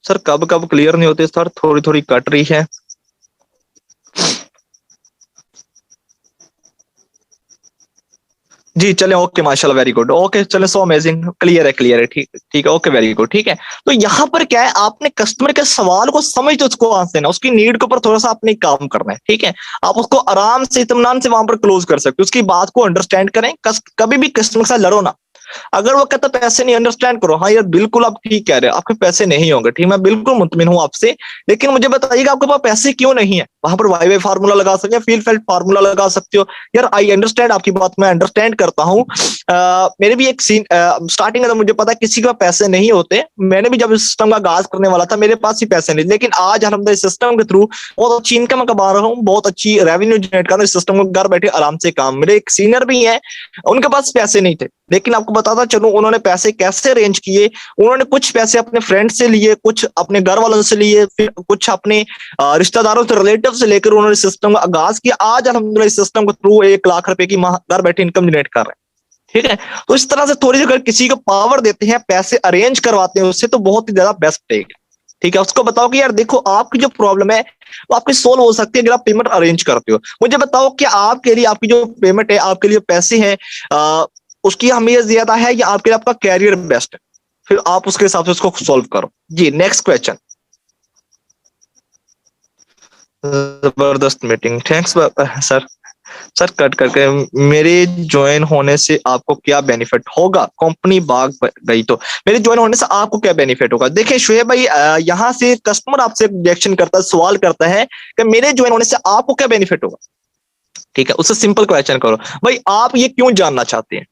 सर कब कब क्लियर नहीं होती सर, थोड़ी थोड़ी कट रही है। जी चले, ओके माशाल्लाह, वेरी गुड, ओके चले, सो अमेजिंग, क्लियर है, ठीक ठीक है, ओके वेरी गुड, ठीक है। तो यहाँ पर क्या है, आपने कस्टमर के सवाल को समझ तो उसको आंसर देना, उसकी नीड के ऊपर थोड़ा सा आपने काम करना है, ठीक है। आप उसको आराम से इत्मीनान से वहां पर क्लोज कर सकते हो, उसकी बात को अंडरस्टैंड करें, कभी भी कस्टमर के साथ लड़ो ना। अगर वो कहता पैसे नहीं, अंडरस्टैंड करो, हाँ यार बिल्कुल आप ठीक कह रहे हो, आपके पैसे नहीं होंगे, ठीक, मैं बिल्कुल मुतमिन हूँ आपसे, लेकिन मुझे बताइएगा आपके पास पैसे क्यों नहीं है। वहां पर वाई वाई फार्मूला लगा सकते हैं, फील फेल्ट फार्मूला लगा सकते हो। यार आई अंडरस्टैंड, आपकी बात मैं अंडरस्टैंड करता हूँ। मेरे भी एक सीन स्टार्टिंग में तो मुझे पता है किसी के पास पैसे नहीं होते, मैंने भी जब इस सिस्टम का आगाज करने वाला था मेरे पास ही पैसे नहीं, लेकिन आज अल्हम्दुलिल्लाह इस सिस्टम के थ्रू बहुत अच्छी इनकम कमा रहा हूँ, बहुत अच्छी रेवेन्यू जनरेट कर रहा हूँ इस सिस्टम को, घर बैठे आराम से काम। मेरे एक सीनियर भी है, उनके पास पैसे नहीं थे, लेकिन आपको बताता चलूं उन्होंने पैसे कैसे अरेंज किए। उन्होंने कुछ पैसे अपने फ्रेंड से लिए, कुछ अपने घर वालों से लिए, फिर कुछ अपने रिश्तेदारों से, रिलेटिव से लेकर उन्होंने सिस्टम का आगाज किया। आज अल्हम्दुलिल्लाह इस सिस्टम के थ्रू 1 लाख रुपए की घर बैठे इनकम जनरेट कर रहे हैं, ठीक है। तो इस तरह से थोड़ी सी अगर किसी को पावर देते हैं, पैसे अरेंज करवाते हैं उससे, तो बहुत ही ज्यादा बेस्ट है, ठीक है। उसको बताओ कि यार देखो आपकी जो प्रॉब्लम है वो आपकी सोल्व हो सकती है अगर आप पेमेंट अरेंज करते हो। मुझे बताओ कि आपके लिए आपकी जो पेमेंट है, आपके लिए पैसे हैं, उसकी अहमियत ज्यादा है या आपके लिए आपका कैरियर बेस्ट है? फिर आप उसके हिसाब से उसको सॉल्व करो। जी नेक्स्ट क्वेश्चन। जबरदस्त meeting, thanks sir. Sir cut करके, मेरे ज्वाइन होने से आपको क्या बेनिफिट होगा, कंपनी भाग गई तो? मेरे ज्वाइन होने से आपको क्या बेनिफिट होगा? देखिए शुएब भाई, यहाँ से कस्टमर आपसे ऑब्जेक्शन करता है, सवाल करता है कि मेरे ज्वाइन होने से आपको क्या बेनिफिट होगा, ठीक है। उससे सिंपल क्वेश्चन करो, भाई आप ये क्यों जानना चाहते हैं,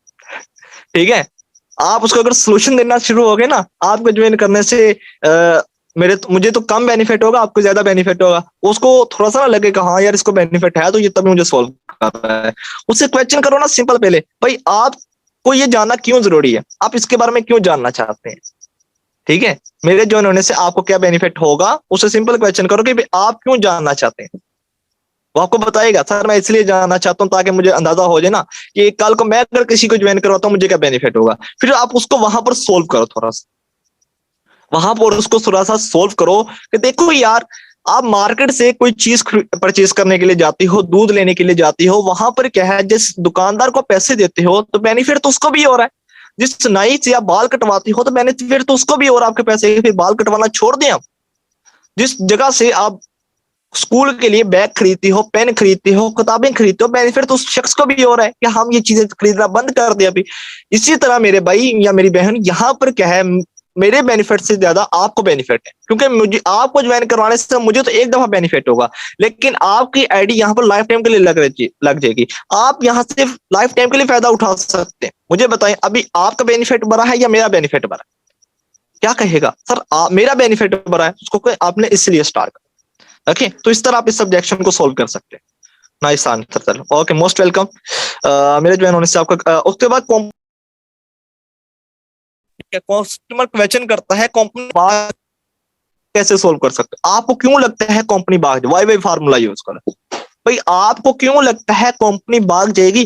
ठीक है। आप उसको अगर सोल्यूशन देना शुरू हो गए ना, आपको ज्वाइन करने से मुझे तो कम बेनिफिट होगा, आपको ज्यादा बेनिफिट होगा, उसको थोड़ा सा ना लगेगा हाँ यार इसको बेनिफिट है, तो ये तभी मुझे सॉल्व कर रहा है। उससे क्वेश्चन करो ना सिंपल, पहले भाई आपको ये जानना क्यों जरूरी है, आप इसके बारे में क्यों जानना चाहते हैं, ठीक है। मेरे ज्वाइन होने से आपको क्या बेनिफिट होगा, उससे सिंपल क्वेश्चन करो कि भाई आप क्यों जानना चाहते हैं। वो आपको बताएगा सर मैं इसलिए जानना चाहता हूँ ताकि मुझे अंदाजा हो जाए ना कि कल को मैं अगर किसी को ज्वाइन करवाता हूँ मुझे क्या बेनिफिट होगा। फिर आप उसको वहां पर सोल्व करो, थोड़ा सा वहां पर उसको थोड़ा सा सोल्व करो कि देखो यार, आप मार्केट से कोई चीज परचेज करने के लिए जाती हो, दूध लेने के लिए जाती हो, वहां पर क्या है, जिस दुकानदार को पैसे देते हो तो बेनिफिट तो उसको भी हो रहा है। जिस नाई से आप बाल कटवाती हो तो बेनिफिट तो उसको भी हो रहा है, आपके पैसे फिर बाल कटवाना छोड़ दें आप। जिस जगह से आप स्कूल के लिए बैग खरीदती हो, पेन खरीदती हो, किताबें खरीदते हो, बेनिफिट तो उस शख्स को भी हो रहा है कि हम ये चीजें खरीदना बंद कर दे अभी। इसी तरह मेरे भाई या मेरी बहन, यहाँ पर क्या है, मेरे बेनिफिट से ज्यादा आपको बेनिफिट है, क्योंकि मुझे आपको ज्वाइन करवाने से मुझे तो एक दफा बेनिफिट होगा, लेकिन आपकी आईडी यहाँ पर लाइफ टाइम के लिए लग जाएगी। आप यहाँ से लाइफ टाइम के लिए फायदा उठा सकते हैं। मुझे बताएं अभी आपका बेनिफिट बढ़ा है या मेरा बेनिफिट बढ़ा है? क्या कहेगा सर, मेरा बेनिफिट बढ़ा है, उसको आपने इसलिए स्टार्ट। ओके, तो इस तरह आप इस सब्जेक्शन को सोल्व कर सकते हैं। Nice answer sir, okay most welcome. मेरे ज्वाइन होने से आपका उसके बाद कस्टमर क्वेश्चन करता है कंपनी कैसे सोल्व कर सकते हैं। आपको क्यों लगता है कंपनी भाग, वाई वाई फार्मूला यूज करो। भाई आपको क्यों लगता है कंपनी भाग जाएगी,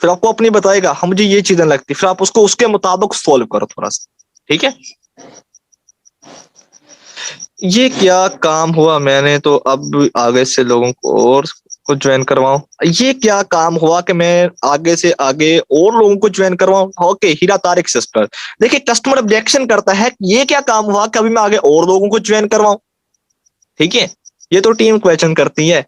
फिर आपको अपनी बताएगा हम मुझे ये चीजें लगती, फिर आप उसको उसके मुताबिक सोल्व करो थोड़ा सा, ठीक है। ये क्या काम हुआ, मैंने तो अब आगे से लोगों को और को ज्वाइन करवाऊं। ये क्या काम हुआ कि मैं आगे से आगे और लोगों को ज्वाइन करवाऊं। ओके हीरा तारिक सिस्टर, देखिए कस्टमर ऑब्जेक्शन करता है, ये क्या काम हुआ कि अभी मैं आगे और लोगों को ज्वाइन करवाऊं, ठीक है। ये तो टीम क्वेश्चन करती है।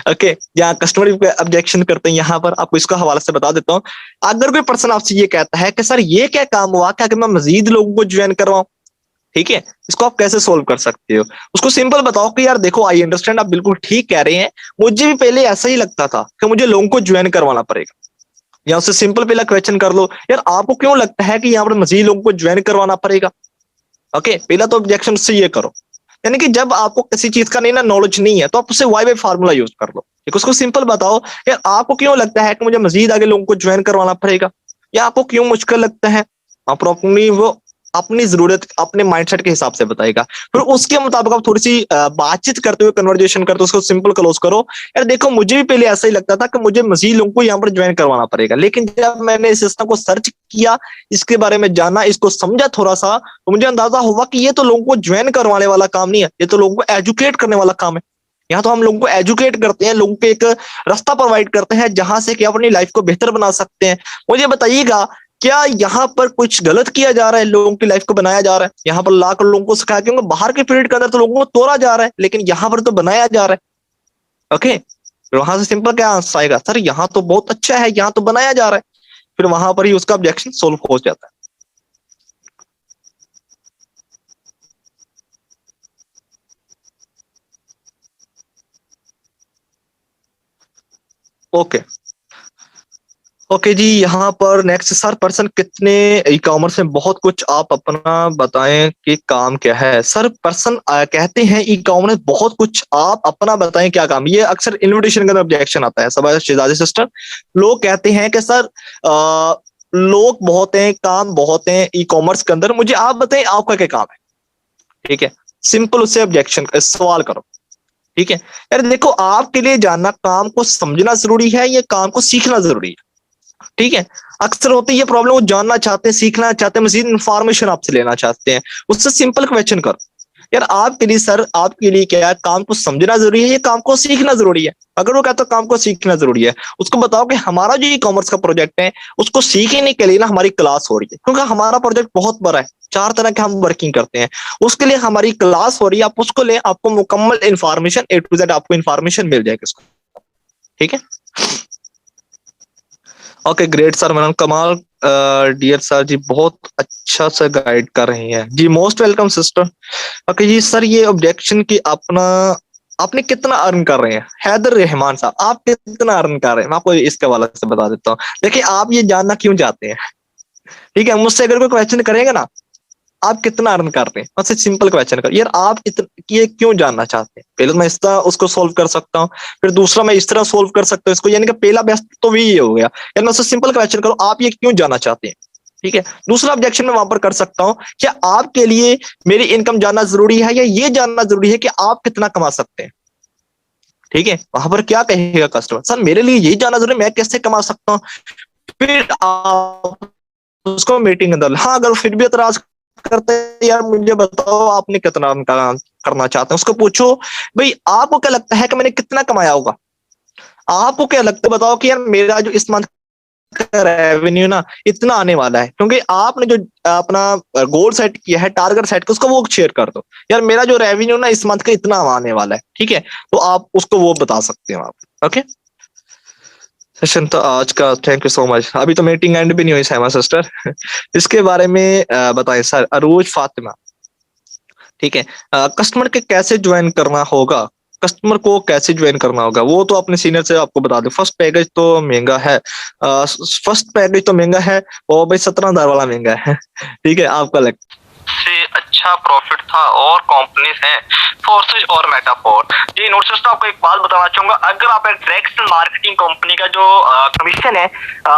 ओके, यहाँ कस्टमर ऑब्जेक्शन करते हैं, यहाँ पर आपको इसका हवाला से बता देता हूँ। अगर कोई पर्सन आपसे ये कहता है कि सर ये क्या काम हुआ कि मैं मजीद लोगों को ज्वाइन करवाऊं, ठीक है, इसको आप कैसे सोल्व कर सकते हो। उसको सिंपल बताओ कि यार देखो आई अंडरस्टैंड, आप बिल्कुल ठीक कह रहे हैं, मुझे भी पहले ऐसा ही लगता था कि मुझे लोगों को ज्वाइन करवाना पड़ेगा। या उससे सिंपल पहला क्वेश्चन कर लो, यार आपको क्यों लगता है कि यहाँ पर मजीद लोगों को ज्वाइन करवाना पड़ेगा। ओके, पहला तो ऑब्जेक्शन से ये करो, यानी कि जब आपको किसी चीज का नहीं ना नॉलेज नहीं है तो आप उससे वाई वाई फार्मूला यूज कर लो। एक उसको सिंपल बताओ यार, आपको क्यों लगता है कि मुझे मजीद आगे लोगों को ज्वाइन करवाना पड़ेगा, या आपको क्यों मुश्किल लगता है। आप अपनी वो अपनी जरूरत अपने माइंडसेट के हिसाब से बताएगा, फिर उसके मुताबिक आप थोड़ी सी बातचीत करते हुए कन्वर्जेशन करते हुए उसको सिंपल क्लोज करो। यार देखो, मुझे भी पहले ऐसा ही लगता था कि मुझे मजीद लोगों को यहाँ पर ज्वाइन करवाना पड़ेगा, लेकिन जब मैंने इस सिस्टम को सर्च किया, इसके बारे में जाना, इसको समझा थोड़ा सा, तो मुझे अंदाजा हुआ कि ये तो लोगों को ज्वाइन करवाने वाला काम नहीं है, ये तो लोगों को एजुकेट करने वाला काम है। यहाँ तो हम लोगों को एजुकेट करते हैं, लोगों को एक रास्ता प्रोवाइड करते हैं जहां से कि अपनी लाइफ को बेहतर बना सकते हैं। मुझे बताइएगा, क्या यहाँ पर कुछ गलत किया जा रहा है, लोगों की लाइफ को बनाया जा रहा है? यहाँ पर लाख लोगों को सिखाया, क्योंकि बाहर के पीरियड के अंदर तो लोगों को तोड़ा जा रहा है, लेकिन यहाँ पर तो बनाया जा रहा है। ओके, फिर वहां से सिंपल क्या आंसर आएगा, सर यहाँ तो बहुत अच्छा है, यहाँ तो बनाया जा रहा है। फिर वहां पर ही उसका ऑब्जेक्शन सोल्व हो जाता है। ओके, ओके जी, यहाँ पर नेक्स्ट सर, पर्सन कितने ई कॉमर्स में बहुत कुछ, आप अपना बताएं कि काम क्या है। सर पर्सन कहते हैं ई कॉमर्स बहुत कुछ, आप अपना बताएं क्या काम। ये अक्सर इन्विटेशन के अंदर ऑब्जेक्शन आता है सब शहजादी सिस्टर। लोग कहते हैं कि सर लोग बहुत हैं, काम बहुत हैं ई कॉमर्स के अंदर, मुझे आप बताएं आपका क्या काम है। ठीक है, सिंपल उससे ऑब्जेक्शन सवाल करो। ठीक है यार, देखो आपके लिए जानना, काम को समझना जरूरी है, ये काम को सीखना जरूरी है। ठीक है, अक्सर होती है ये प्रॉब्लम, वो जानना चाहते हैं, सीखना चाहते हैं, मजीद इंफॉर्मेशन आपसे लेना चाहते हैं। उससे सिंपल क्वेश्चन करो, यार आपके लिए सर, आपके लिए क्या है, काम को समझना जरूरी है, ये काम को सीखना जरूरी है। अगर वो कहता है काम को सीखना जरूरी है, उसको बताओ कि हमारा जो ई कॉमर्स का प्रोजेक्ट है, उसको सीखने के लिए ना हमारी क्लास हो रही है, क्योंकि हमारा प्रोजेक्ट बहुत बड़ा है, 4 तरह के हम वर्किंग करते हैं, उसके लिए हमारी क्लास हो रही है, आप उसको ले, आपको मुकम्मल इन्फॉर्मेशन A to Z आपको इन्फॉर्मेशन मिल जाएगी उसको। ठीक है, ओके ग्रेट सर, मैडम कमाल, डियर सर जी, बहुत अच्छा से गाइड कर रही हैं जी, मोस्ट वेलकम सिस्टर। ओके जी सर, ये ऑब्जेक्शन की अपना, आपने कितना अर्न कर रहे हैं, हैदर रहमान साहब आप कितना अर्न कर रहे हैं, मैं आपको इसके हवाले से बता देता हूँ। देखिए, आप ये जानना क्यों चाहते हैं, ठीक है, मुझसे अगर कोई क्वेश्चन करेंगे ना, आप कितना अर्न कर रहे हैं, उससे सिंपल क्वेश्चन कर, यार आप ये क्यों जानना चाहते हैं, पहले तो मैं इस तरह उसको सोल्व कर सकता हूँ, फिर दूसरा मैं इस तरह सोल्व कर सकता हूँ इसको, यानी कि पहला बेस्ट तो वही ये हो गया, यार मैं उससे सिंपल क्वेश्चन करूँ, आप ये क्यों जानना चाहते हैं। ठीक है, दूसरा ऑब्जेक्शन मैं वहां पर कर सकता हूँ, क्या आपके लिए मेरी इनकम जानना जरूरी है, या ये जानना जरूरी है कि आप कितना कमा सकते हैं। ठीक है, वहां पर क्या कहेगा कस्टमर, सर मेरे लिए यही जानना जरूरी है, मैं कैसे कमा सकता हूँ। फिर आप उसको मीटिंग अंदर, हाँ अगर फिर भी एतराज करते हैं, यार मुझे बताओ आपने कितना करना चाहते हैं, उसको पूछो भाई आपको क्या लगता है कि मैंने कितना कमाया होगा, आपको क्या लगता है, बताओ कि यार मेरा जो इस मंथ का रेवेन्यू ना इतना आने वाला है, क्योंकि आपने जो अपना गोल सेट किया है, टारगेट सेट किया, उसको वो शेयर कर दो, यार मेरा जो रेवेन्यू ना इस मंथ का इतना आने वाला है। ठीक है, तो आप उसको वो बता सकते हो आप। ओके, सेशन तो आज का, थैंक यू सो मच। अभी तो मीटिंग एंड भी नहीं हुई साइमा सिस्टर। इसके बारे में बताएं सर, अरूज फातिमा। ठीक है, कस्टमर के कैसे ज्वाइन करना होगा, कस्टमर को कैसे ज्वाइन करना होगा, वो तो अपने सीनियर से आपको बता दो। फर्स्ट पैकेज तो महंगा है, फर्स्ट पैकेज तो महंगा है, वो भाई 17,000 वाला महंगा है। ठीक है, आपका लग से अच्छा प्रॉफिट था और कंपनीज हैं फोर्सेज और मेटाफोर जी। नोट सिस्टम, आपको एक बात बताना चाहूंगा, अगर आप एक डायरेक्ट मार्केटिंग कंपनी का जो कमीशन है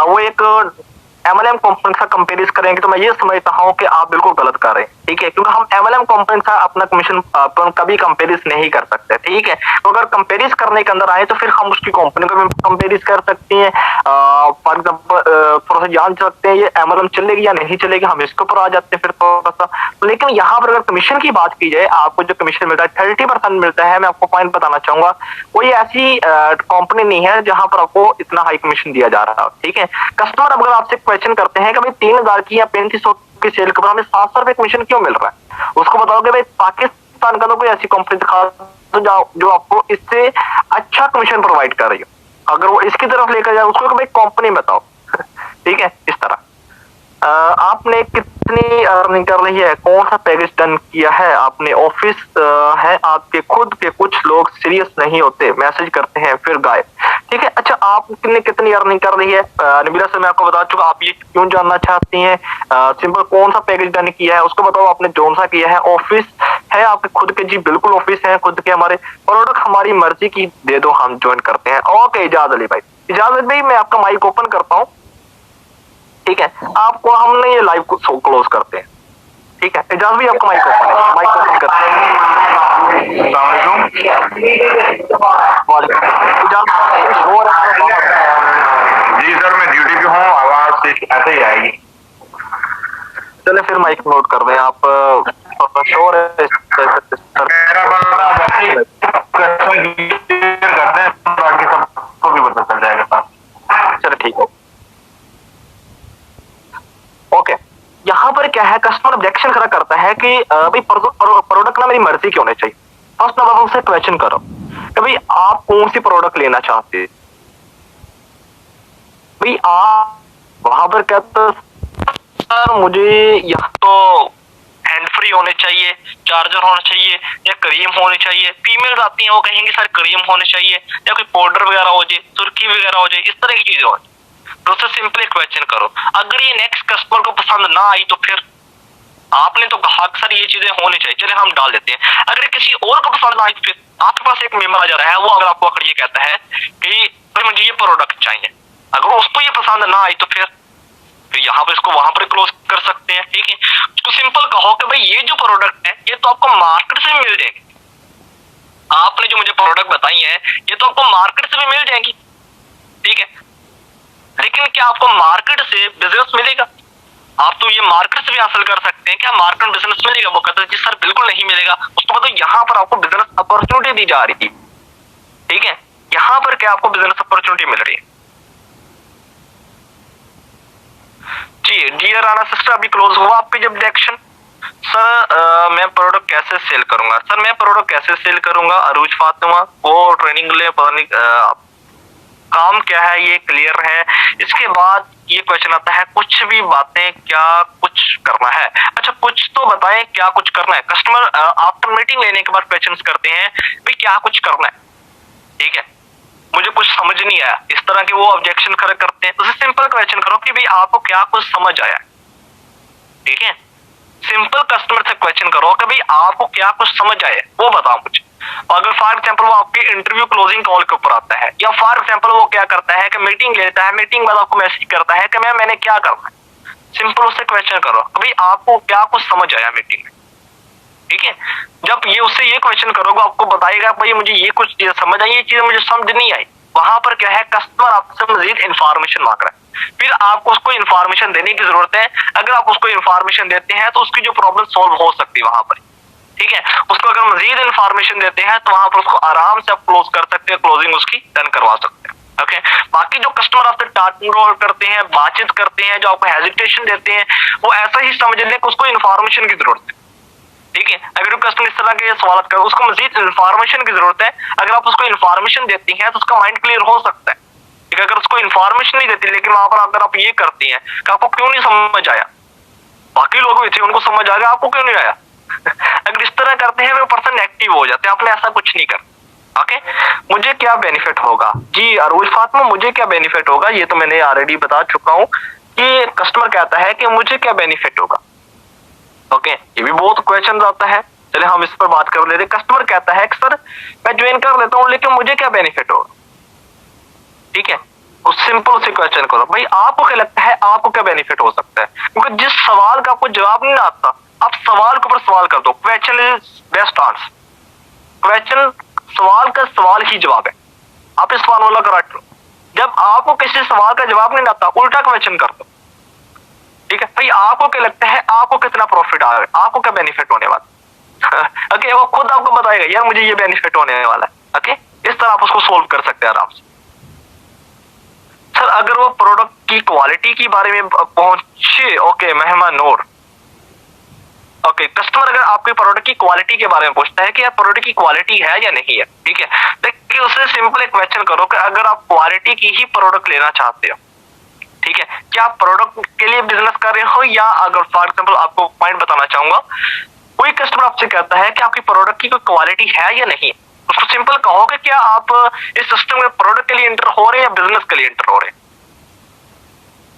वो एक MLM कंपनी से कंपेरिज करेंगे, तो मैं ये समझता हूँ कि आप बिल्कुल गलत कर रहे हैं। ठीक है, क्योंकि हम MLM कंपनी से अपना कमीशन कभी कंपेरिज नहीं कर सकते। ठीक है, तो अगर कंपेरिज करने के अंदर आए तो फिर हम उसकी कंपनी को भी कंपेरिज कर सकते हैं, फॉर एग्जाम्पल थोड़ा सा जान सकते हैं ये MLM चलेगी या नहीं चलेगी, हम इसके ऊपर आ जाते हैं फिर थोड़ा सा। लेकिन यहाँ पर अगर कमीशन की बात की जाए, आपको जो कमीशन मिलता है 30% मिलता है। मैं आपको पॉइंट बताना चाहूंगा, कोई ऐसी कंपनी नहीं है जहां पर आपको इतना हाई कमीशन दिया जा रहा है। ठीक है, कस्टमर अगर आपसे क्वेश्चन करते हैं कि भाई 3,000 की या 3500 की सेल के ऊपर हमें 700 रुपए कमीशन क्यों मिल रहा है, उसको बताओगे भाई पाकिस्तान का तो कोई ऐसी कंपनी दिखा तो जो आपको इससे अच्छा कमीशन प्रोवाइड कर रही हो। अगर वो इसकी तरफ लेकर जाए, उसको भाई कंपनी बताओ। ठीक है, इस तरह आपने कितनी अर्निंग कर रही है, कौन सा पैकेज डन किया है आपने, ऑफिस है आपके खुद के, कुछ लोग सीरियस नहीं होते, मैसेज करते हैं फिर गायब। ठीक है। अच्छा, आप कितनी अर्निंग कर रही है नबीला से मैं आपको बता चुका, आप ये क्यों जानना चाहती हैं? सिंपल कौन सा पैकेज डन किया है उसको बताओ, आपने कौन सा किया है? ऑफिस है आपके खुद के? जी बिल्कुल ऑफिस है खुद के हमारे। प्रोडक्ट हमारी मर्जी की दे दो, हम ज्वाइन करते हैं। ओके इजाज अली भाई, इजाज अली भाई मैं आपका माइक ओपन करता हूँ, ठीक है। आपको हमने ये लाइव को क्लोज करते हैं, ठीक है। इजाज भी आपका माइक ओपन है, माइक ओपन करते हैं। जी सर मैं ड्यूटी पे हूँ, आवाज ऐसे ही आएगी। चले फिर माइक नोट कर दें आप, शोर है करते हैं बाकी सबको भी पता चल जाएगा। चलो ठीक है। ओके, यहाँ पर क्या है, कस्टमर ऑब्जेक्शन खड़ा करता है कि भाई प्रोडक्ट ना मेरी मर्जी की होने चाहिए। फर्स्ट नंबर उनसे क्वेश्चन करो कि भाई आप कौन सी प्रोडक्ट लेना चाहते हैं। भाई आप वहां पर कहते सर मुझे यहाँ तो हैंड फ्री होने चाहिए, चार्जर होना चाहिए या क्रीम होनी चाहिए। फीमेल आती हैं वो कहेंगे सर क्रीम होने चाहिए या कोई पाउडर वगैरह हो जाए, सुर्खी वगैरह हो जाए, इस तरह की चीजें हो जाए। तो उससे सिंपली क्वेश्चन करो। अगर ये नेक्स्ट कस्टमर को पसंद ना आई तो फिर आपने तो कहा सर ये चीजें होनी चाहिए, चले हम डाल देते हैं। अगर किसी और को पसंद ना आई तो फिर आपके पास एक मेंबर आ जा रहा है, वो अगर आपको अगर ये कहता है कि भाई मुझे ये प्रोडक्ट चाहिए, अगर उसको ये पसंद ना आई तो फिर यहाँ पर इसको वहां पर क्लोज कर सकते हैं, ठीक है। उसको सिंपल कहो कि भाई ये जो प्रोडक्ट है ये तो आपको मार्केट से मिल जाएगी, आपने जो मुझे प्रोडक्ट बताई है ये तो आपको मार्केट से भी मिल जाएंगी, ठीक है। लेकिन क्या आपको मार्केट से बिजनेस मिलेगा? आप तो ये मार्केट से भी हासिल कर सकते हैं, क्या मार्केट बिजनेस मिलेगा? वो कहते हैं जी सर बिल्कुल नहीं मिलेगा। उसको बताओ यहाँ पर आपको बिजनेस अपॉर्चुनिटी दी जा रही है, ठीक है। यहाँ पर क्या आपको बिजनेस अपॉर्चुनिटी मिल रही है। जी डियर राना सिस्टर, अभी क्लोज हुआ आपकी जब ऑब्जेक्शन। सर मैं प्रोडक्ट कैसे सेल करूंगा? सर मैं प्रोडक्ट कैसे सेल करूंगा? अरूज फातिमा वो ट्रेनिंग ले, पता नहीं काम क्या है ये क्लियर है। इसके बाद ये क्वेश्चन आता है कुछ भी बातें क्या कुछ करना है। अच्छा कुछ तो बताएं क्या कुछ करना है। कस्टमर आफ्टर मीटिंग लेने के बाद क्वेश्चंस करते हैं भाई क्या कुछ करना है, ठीक है। मुझे कुछ समझ नहीं आया, इस तरह के वो ऑब्जेक्शन खड़े करते हैं। तो सिंपल क्वेश्चन करो कि भाई आपको क्या कुछ समझ आया, ठीक है। सिंपल कस्टमर से क्वेश्चन करो कि भाई आपको क्या कुछ समझ आया वो बताओ मुझे। अगर फॉर एग्जांपल वो आपके इंटरव्यू क्लोजिंग कॉल के ऊपर आता है, या फॉर एग्जांपल वो क्या करता है कि मीटिंग लेता है, मीटिंग बाद आपको मैसेज करता है कि मैंने क्या करना है, सिंपल उससे क्वेश्चन करो भाई आपको क्या कुछ समझ आया मीटिंग में, ठीक है। जब ये उससे ये क्वेश्चन करोगे आपको बताएगा भाई मुझे ये कुछ चीज समझ आई, ये चीज मुझे समझ नहीं आई। वहां पर क्या है, कस्टमर आपसे मजीद इंफॉर्मेशन मांग रहा है, फिर आपको उसको इंफॉर्मेशन देने की जरूरत है। अगर आप उसको इंफॉर्मेशन देते हैं तो उसकी जो प्रॉब्लम सॉल्व हो सकती है वहां पर, ठीक है। उसको अगर मजीद इंफॉर्मेशन देते हैं तो वहां पर उसको आराम से आप क्लोज कर सकते हैं, क्लोजिंग उसकी डन करवा सकते हैं, ओके। बाकी जो कस्टमर आपसे टाटरोल करते हैं, बातचीत करते हैं, जो आपको हेजिटेशन देते हैं, वो ऐसा ही समझ लें कि उसको इंफॉर्मेशन की जरूरत है, ठीक है। अगर कस्टमर इस तरह के सवाल कर उसको मजीद इंफॉर्मेशन की जरूरत है, अगर आप उसको इंफॉर्मेशन देती हैं तो उसका माइंड क्लियर हो सकता है, ठीक है। अगर उसको इंफॉर्मेशन नहीं देती लेकिन वहां पर अगर आप ये करती हैं कि आपको क्यों नहीं समझ आया, बाकी लोग भी थे उनको समझ आ गया, आपको क्यों नहीं आया अगर इस तरह करते हैं वो पर्सन एक्टिव हो जाते हैं। आपने ऐसा कुछ नहीं कर, ओके। मुझे क्या बेनिफिट होगा? जी अरूज फातिमा मुझे क्या बेनिफिट होगा ये तो मैंने ऑलरेडी बता चुका हूं कि कस्टमर कहता है कि मुझे क्या बेनिफिट होगा, ओके। ये भी बहुत क्वेश्चन आता है, चलिए हम इस पर बात कर लेते हैं। कस्टमर कहता है कि सर मैं ज्वाइन कर लेता हूं लेकिन मुझे क्या बेनिफिट होगा, ठीक है। उस सिंपल से क्वेश्चन करो भाई आपको क्या लगता है आपको क्या बेनिफिट हो सकता है, क्योंकि जिस सवाल का आपको जवाब नहीं आता आप सवाल के ऊपर सवाल कर दो। Question is best answer, question सवाल का सवाल ही जवाब है। आप इस फॉर्मूला को रट लो, जब आपको किसी सवाल का जवाब नहीं आता उल्टा क्वेश्चन कर दो, ठीक है। भाई आपको क्या लगता है आपको कितना प्रॉफिट आ रहा है, आपको क्या बेनिफिट होने वाला ओके। वो खुद आपको बताएगा यार मुझे ये बेनिफिट होने वाला है, ओके। इस तरह आप उसको सोल्व कर सकते हैं आराम से। सर अगर वो प्रोडक्ट की क्वालिटी के बारे में पहुंचे, ओके मेहमान नूर, ओके। कस्टमर अगर आपके प्रोडक्ट की क्वालिटी के बारे में पूछता है कि यार प्रोडक्ट की क्वालिटी है या नहीं है, ठीक है, देखिए उससे सिंपल एक क्वेश्चन करो कि अगर आप क्वालिटी की ही प्रोडक्ट लेना चाहते हो, ठीक है, क्या आप प्रोडक्ट के लिए बिजनेस कर रहे हो, या अगर फॉर एग्जांपल आपको पॉइंट बताना चाहूंगा, कोई कस्टमर आपसे कहता है कि आपकी प्रोडक्ट की कोई क्वालिटी है या नहीं, उसको सिंपल कहो कि क्या आप इस सिस्टम में प्रोडक्ट के लिए एंटर हो रहे हैं या बिजनेस के लिए एंटर हो रहे हैं।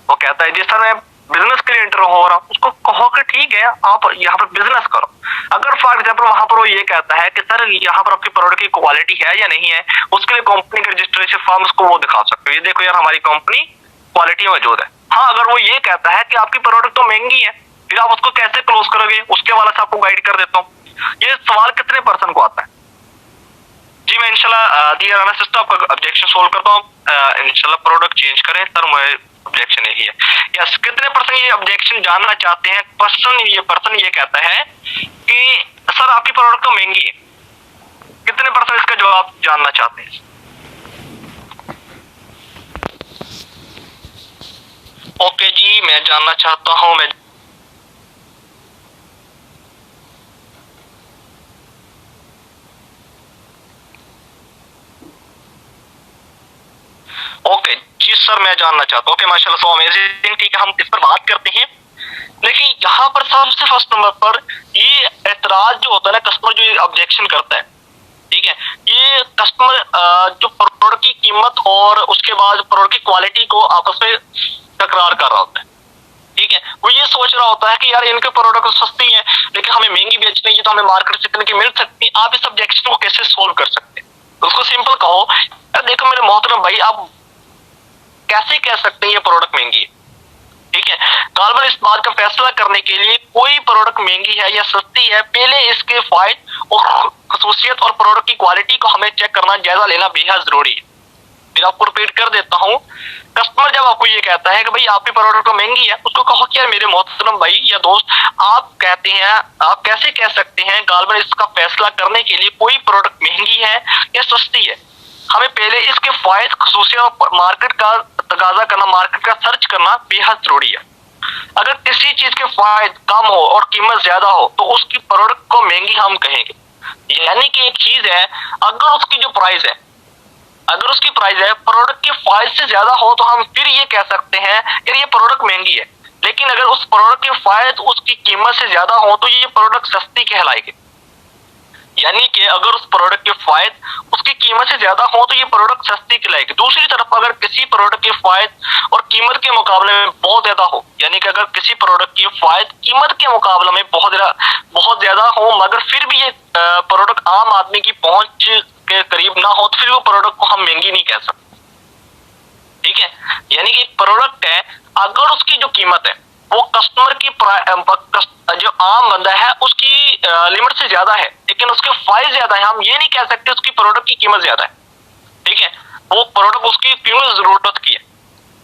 वो कहता है जिस सर मैं बिजनेस के लिए एंटर हो रहा हूं, उसको कहो कि ठीक है आप यहाँ पर बिजनेस करो। अगर फॉर एग्जाम्पल वहां पर वो ये कहता है कि सर यहाँ पर आपकी प्रोडक्ट की क्वालिटी है या नहीं है, उसके लिए कंपनी के रजिस्ट्रेशन फॉर्म उसको वो दिखा सकते हो, ये देखो यार हमारी कंपनी क्वालिटी मौजूद है। हाँ, अगर वो ये कहता है कि आपकी प्रोडक्ट तो महंगी है, फिर आप उसको कैसे क्लोज करोगे, उसके वाला से आपको गाइड कर देता हूँ। ये सवाल कितने पर्सन को आता है जी। मैं इंशाल्लाह दिया राना सिस्टम आपका ऑब्जेक्शन सोल्व करता हूँ। इंशाल्लाह प्रोडक्ट चेंज करें सर, मेरे ऑब्जेक्शन यही है। यस, कितने पर्सन ये ऑब्जेक्शन जानना चाहते हैं। पर्सन ये कहता है कि सर आपकी प्रोडक्ट तो महंगी है। कितने पर्सन इसका जवाब जानना चाहते हैं। ओके जी, मैं जानना चाहता हूं। मैं ओके जी सर, मैं जानना चाहता हूँ। ओके माशाल्लाह, सो अमेजिंग। ठीक है, हम इस पर बात करते हैं। लेकिन यहाँ पर सबसे फर्स्ट नंबर पर ये एतराज जो होता है ना, कस्टमर जो ऑब्जेक्शन करता है, ठीक है, ये कस्टमर जो प्रोडक्ट की कीमत और उसके बाद प्रोडक्ट की क्वालिटी को आपस में तकरार कर रहा होता है। ठीक है, वो ये सोच रहा होता है कि यार इनके प्रोडक्ट सस्ती है लेकिन हमें महंगी बेचनी है, तो हमें मार्केट से इतने की मिल सकती है। आप इस ऑब्जेक्शन को कैसे सोल्व कर सकते हैं। उसको सिंपल कहो, देखो मेरे मोहतरम भाई, आप कैसे कह सकते हैं ये प्रोडक्ट महंगी है। ठीक है, गालबन इस बात का फैसला करने के लिए कोई प्रोडक्ट महंगी है या सस्ती है, पहले इसके फायदे और खसूसियत और प्रोडक्ट की क्वालिटी को हमें चेक करना, जायजा लेना बेहद जरूरी है। फिर आपको रिपीट कर देता हूं, कस्टमर जब आपको ये कहता है कि भाई आपकी प्रोडक्ट तो महंगी है, उसको कहो कि यार मेरे मोहतरम भाई या दोस्त, आप कहते हैं, आप कैसे कह सकते हैं गालबन इसका फैसला करने के लिए कोई प्रोडक्ट महंगी है या सस्ती है। हमें पहले इसके फायदे खसूसियत और मार्केट का तकाजा करना, मार्केट का सर्च करना बेहद जरूरी है। अगर किसी चीज के फायदे कम हो और कीमत ज्यादा हो तो उसकी प्रोडक्ट को महंगी हम कहेंगे। यानी कि एक चीज है, अगर उसकी जो प्राइस है, अगर उसकी प्राइस है प्रोडक्ट के फायदे से ज्यादा हो तो हम फिर ये कह सकते हैं यार ये प्रोडक्ट महंगी है। लेकिन अगर उस प्रोडक्ट के फायदे उसकी कीमत से ज्यादा हो तो ये प्रोडक्ट सस्ती कहलाएगी। यानी कि अगर उस प्रोडक्ट के फायदे उसकी कीमत से ज्यादा हो तो ये प्रोडक्ट सस्ती कहलाएगी। दूसरी तरफ अगर किसी प्रोडक्ट के फायदे और कीमत के मुकाबले में बहुत ज्यादा हो, यानी कि अगर किसी प्रोडक्ट के फायदे कीमत के मुकाबले में बहुत ज्यादा हो मगर फिर भी ये प्रोडक्ट आम आदमी की पहुंच के करीब ना हो, तो फिर वो प्रोडक्ट को हम महंगी नहीं कह सकते। ठीक है, यानी कि एक प्रोडक्ट है, अगर उसकी जो कीमत है वो कस्टमर की जो आम बंदा है उसकी लिमिट से ज्यादा है, लेकिन उसके फायदे ज्यादा है, हम ये नहीं कह सकते उसकी प्रोडक्ट की कीमत ज्यादा है। ठीक है, वो प्रोडक्ट उसकी कीमत जरूरत की है।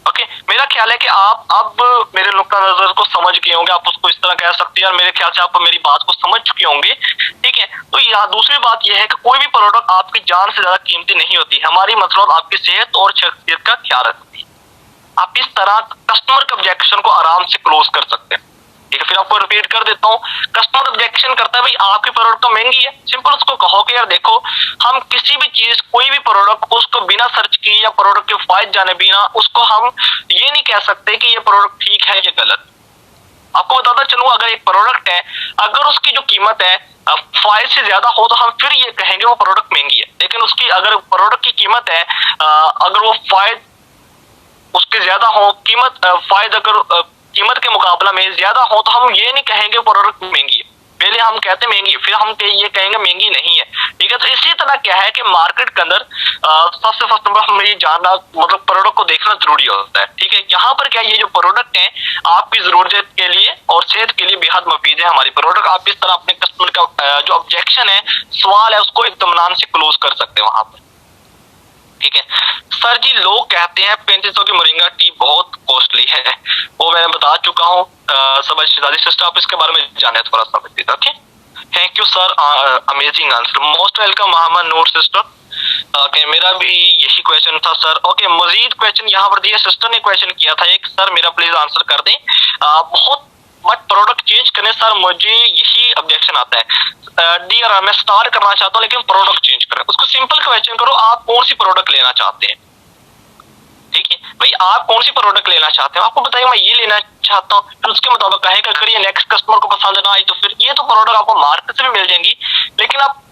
ओके, मेरा ख्याल है कि आप अब मेरे नुक्ता नजर को समझ गए होंगे। आप उसको इस तरह कह सकते हैं, और मेरे ख्याल से आप मेरी बात को समझ चुके होंगे। ठीक है, तो यहाँ दूसरी बात यह है कि कोई भी प्रोडक्ट आपकी जान से ज्यादा कीमती नहीं होती। हमारी मतलब आपकी सेहत और शख्सियत का ख्याल रखती है। आप इस तरह कस्टमर के ऑब्जेक्शन को आराम से क्लोज कर सकते हैं। ठीक है, फिर आपको रिपीट कर देता हूँ, कस्टमर ऑब्जेक्शन करता है भाई आपकी प्रोडक्ट तो महंगी है, सिंपल उसको कहो कि यार देखो, हम किसी भी चीज, कोई भी प्रोडक्ट, उसको बिना सर्च किए या प्रोडक्ट के फायदे जाने बिना उसको हम ये नहीं कह सकते कि ये प्रोडक्ट ठीक है या गलत। आपको बताता चलूं, अगर एक प्रोडक्ट है, अगर उसकी जो कीमत है फायदे से ज्यादा हो तो हम फिर ये कहेंगे वो प्रोडक्ट महंगी है। लेकिन उसकी अगर प्रोडक्ट की कीमत है, अगर वो फायदे उसके ज्यादा हो, फायदे अगर कीमत के मुकाबला में ज्यादा हो तो हम ये नहीं कहेंगे प्रोडक्ट महंगी है। पहले हम कहते महंगी, फिर हम ये कहेंगे महंगी नहीं है। ठीक है, तो इसी तरह क्या है कि मार्केट के अंदर सबसे फर्स्ट नंबर हमें ये जानना, मतलब प्रोडक्ट को देखना जरूरी होता है। ठीक है, यहाँ पर क्या ये जो प्रोडक्ट है आपकी जरूरत के लिए और सेहत के लिए बेहद मुफीद है हमारी प्रोडक्ट। आप इस तरह अपने कस्टमर का जो ऑब्जेक्शन है, सवाल है, उसको इत्मीनान से क्लोज कर सकते हैं वहां पर। ठीक है सर जी, लोग कहते हैं 3500 की मोरिंगा टी बहुत कॉस्टली है, वो मैंने बता चुका हूँ। समझ सिस्टर, आप इसके बारे में जाने थोड़ा सा। Okay, thank you sir, amazing answer, most welcome Mohammad Noor sister. Okay, मेरा भी यही क्वेश्चन था सर। ओके, मजीद क्वेश्चन यहाँ पर दिया, सिस्टर ने क्वेश्चन किया था एक, सर मेरा प्लीज आंसर कर दें। बहुत बट प्रोडक्ट चेंज करने सर मुझे यही ऑब्जेक्शन आता है। डियर मैं स्टार्ट करना चाहता हूँ लेकिन प्रोडक्ट चेंज करें। उसको सिंपल क्वेश्चन करो, आप कौन सी प्रोडक्ट लेना चाहते हैं। ठीक है भाई, आप कौन सी प्रोडक्ट लेना चाहते हैं, आपको बताइए मैं ये लेना चाहता हूँ, फिर उसके मुताबिक कहेगा। अगर ये नेक्स्ट कस्टमर को पसंद ना आई तो फिर ये तो प्रोडक्ट आपको मार्केट से भी मिल जाएंगी, लेकिन आप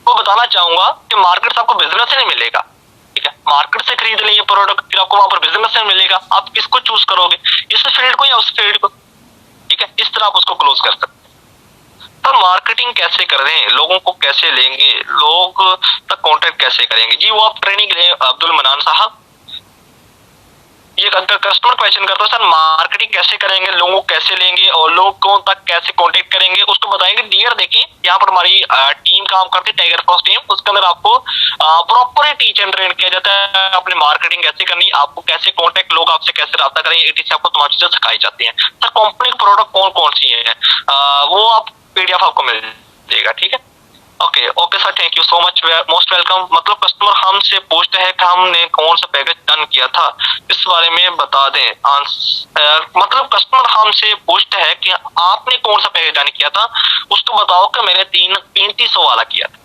को बताना चाहूंगा कि मार्केट से आपको बिजनेस से नहीं मिलेगा, ठीक है। मार्केट से खरीद लेंगे प्रोडक्ट, फिर आपको वहां पर बिजनेस से मिलेगा, आप किसको चूज करोगे, इस फील्ड को या उस फील्ड को, ठीक है। इस तरह आप उसको क्लोज कर सकते हैं। पर मार्केटिंग कैसे कर रहे हैं, लोगों को कैसे लेंगे, लोग तक कांटेक्ट कैसे करेंगे जी, वो आप ट्रेनिंग लें अब्दुल मनान साहब। ये अगर कस्टमर क्वेश्चन करता है सर मार्केटिंग कैसे करेंगे, लोगों को कैसे लेंगे और लोगों तक कैसे कांटेक्ट करेंगे, उसको बताएंगे। डियर देखें यहाँ पर हमारी टीम काम करती है, टाइगर फॉक्स टीम, उसके अंदर आपको प्रॉपर टीच एंड ट्रेन किया जाता है, अपनी मार्केटिंग कैसे करनी, आपको कैसे कांटेक्ट, लोग आपसे कैसे रास्ता करेंगे, एटीसी आपको तमाम चीजें सिखाई जाती है। सर कंपनी के प्रोडक्ट कौन कौन सी है वो आप पीडीएफ आपको मिल जाएगा, ठीक है। Okay okay sir, thank you so much, most welcome. मतलब कस्टमर हमसे पूछते हैं कि हमने कौन सा पैकेज डन किया था, इस बारे में बता दें। मतलब कस्टमर हमसे पूछते हैं कि आपने कौन सा पैकेज डन किया था, उसको बताओ कि मैंने 3500 वाला किया था।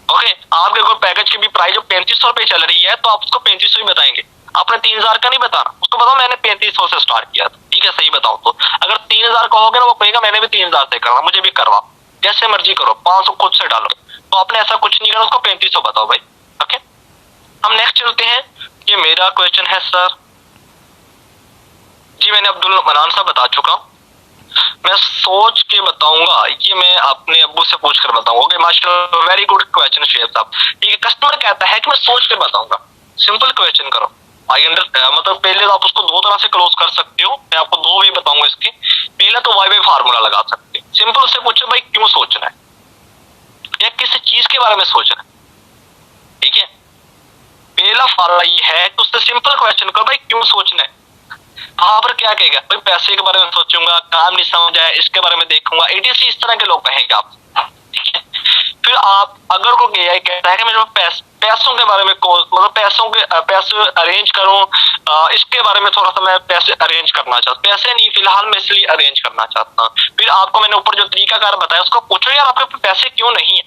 ओके, आपके कोई पैकेज की भी प्राइस जो 3500 रुपए चल रही है तो आप उसको 3500 ही बताएंगे, आपने 3000 का नहीं बताना, उसको बताओ मैंने 3500 से स्टार्ट किया था, ठीक है। सही बताओ तो अगर 3000 कहोगे ना, वो कहेगा मैंने भी 3000 से करना, मुझे भी करवा, जैसे मर्जी करो, 500 खुद से डालो, तो आपने ऐसा कुछ नहीं करना, उसको 3500 बताओ भाई। ओके, हम नेक्स्ट चलते हैं। ये मेरा क्वेश्चन है सर जी, मैंने अब्दुल मनान साहब बता चुका हूं, मैं सोच के बताऊंगा, ये मैं अपने अब्बू से पूछ कर बताऊंगा। ओके माशाल्लाह, वेरी गुड क्वेश्चन शेख साहब, ठीक है। कस्टमर कहता है कि मैं सोच के बताऊंगा, सिंपल क्वेश्चन करो। आई अंडर मतलब पहले तो आप उसको दो तरह से क्लोज कर सकते हो, मैं आपको दो वे बताऊंगा इसके। पहले तो वाई वाई फार्मूला लगा सकते हो, सिंपल से पूछो भाई क्यों सोचना है या किसी चीज के बारे में सोचना है, ठीक है। पहला फार्मूला ये है कि उससे सिंपल क्वेश्चन करो भाई क्यों सोचना है। वहां पर क्या कहेगा भाई पैसे के बारे में सोचूंगा, काम नहीं समझ आया इसके बारे में देखूंगा, एटीसी इस तरह के लोग कहेंगे आप, ठीक है। फिर आप अगर को एआई कहता है कि मेरे पैसों के बारे में मतलब पैसे अरेंज करूं, इसके बारे में थोड़ा सा मैं पैसे अरेंज करना चाहता हूँ, पैसे नहीं फिलहाल मैं इसलिए अरेंज करना चाहता हूँ। फिर आपको मैंने ऊपर जो तरीकाकार बताया उसको पूछो यार आपके पास पैसे क्यों नहीं है,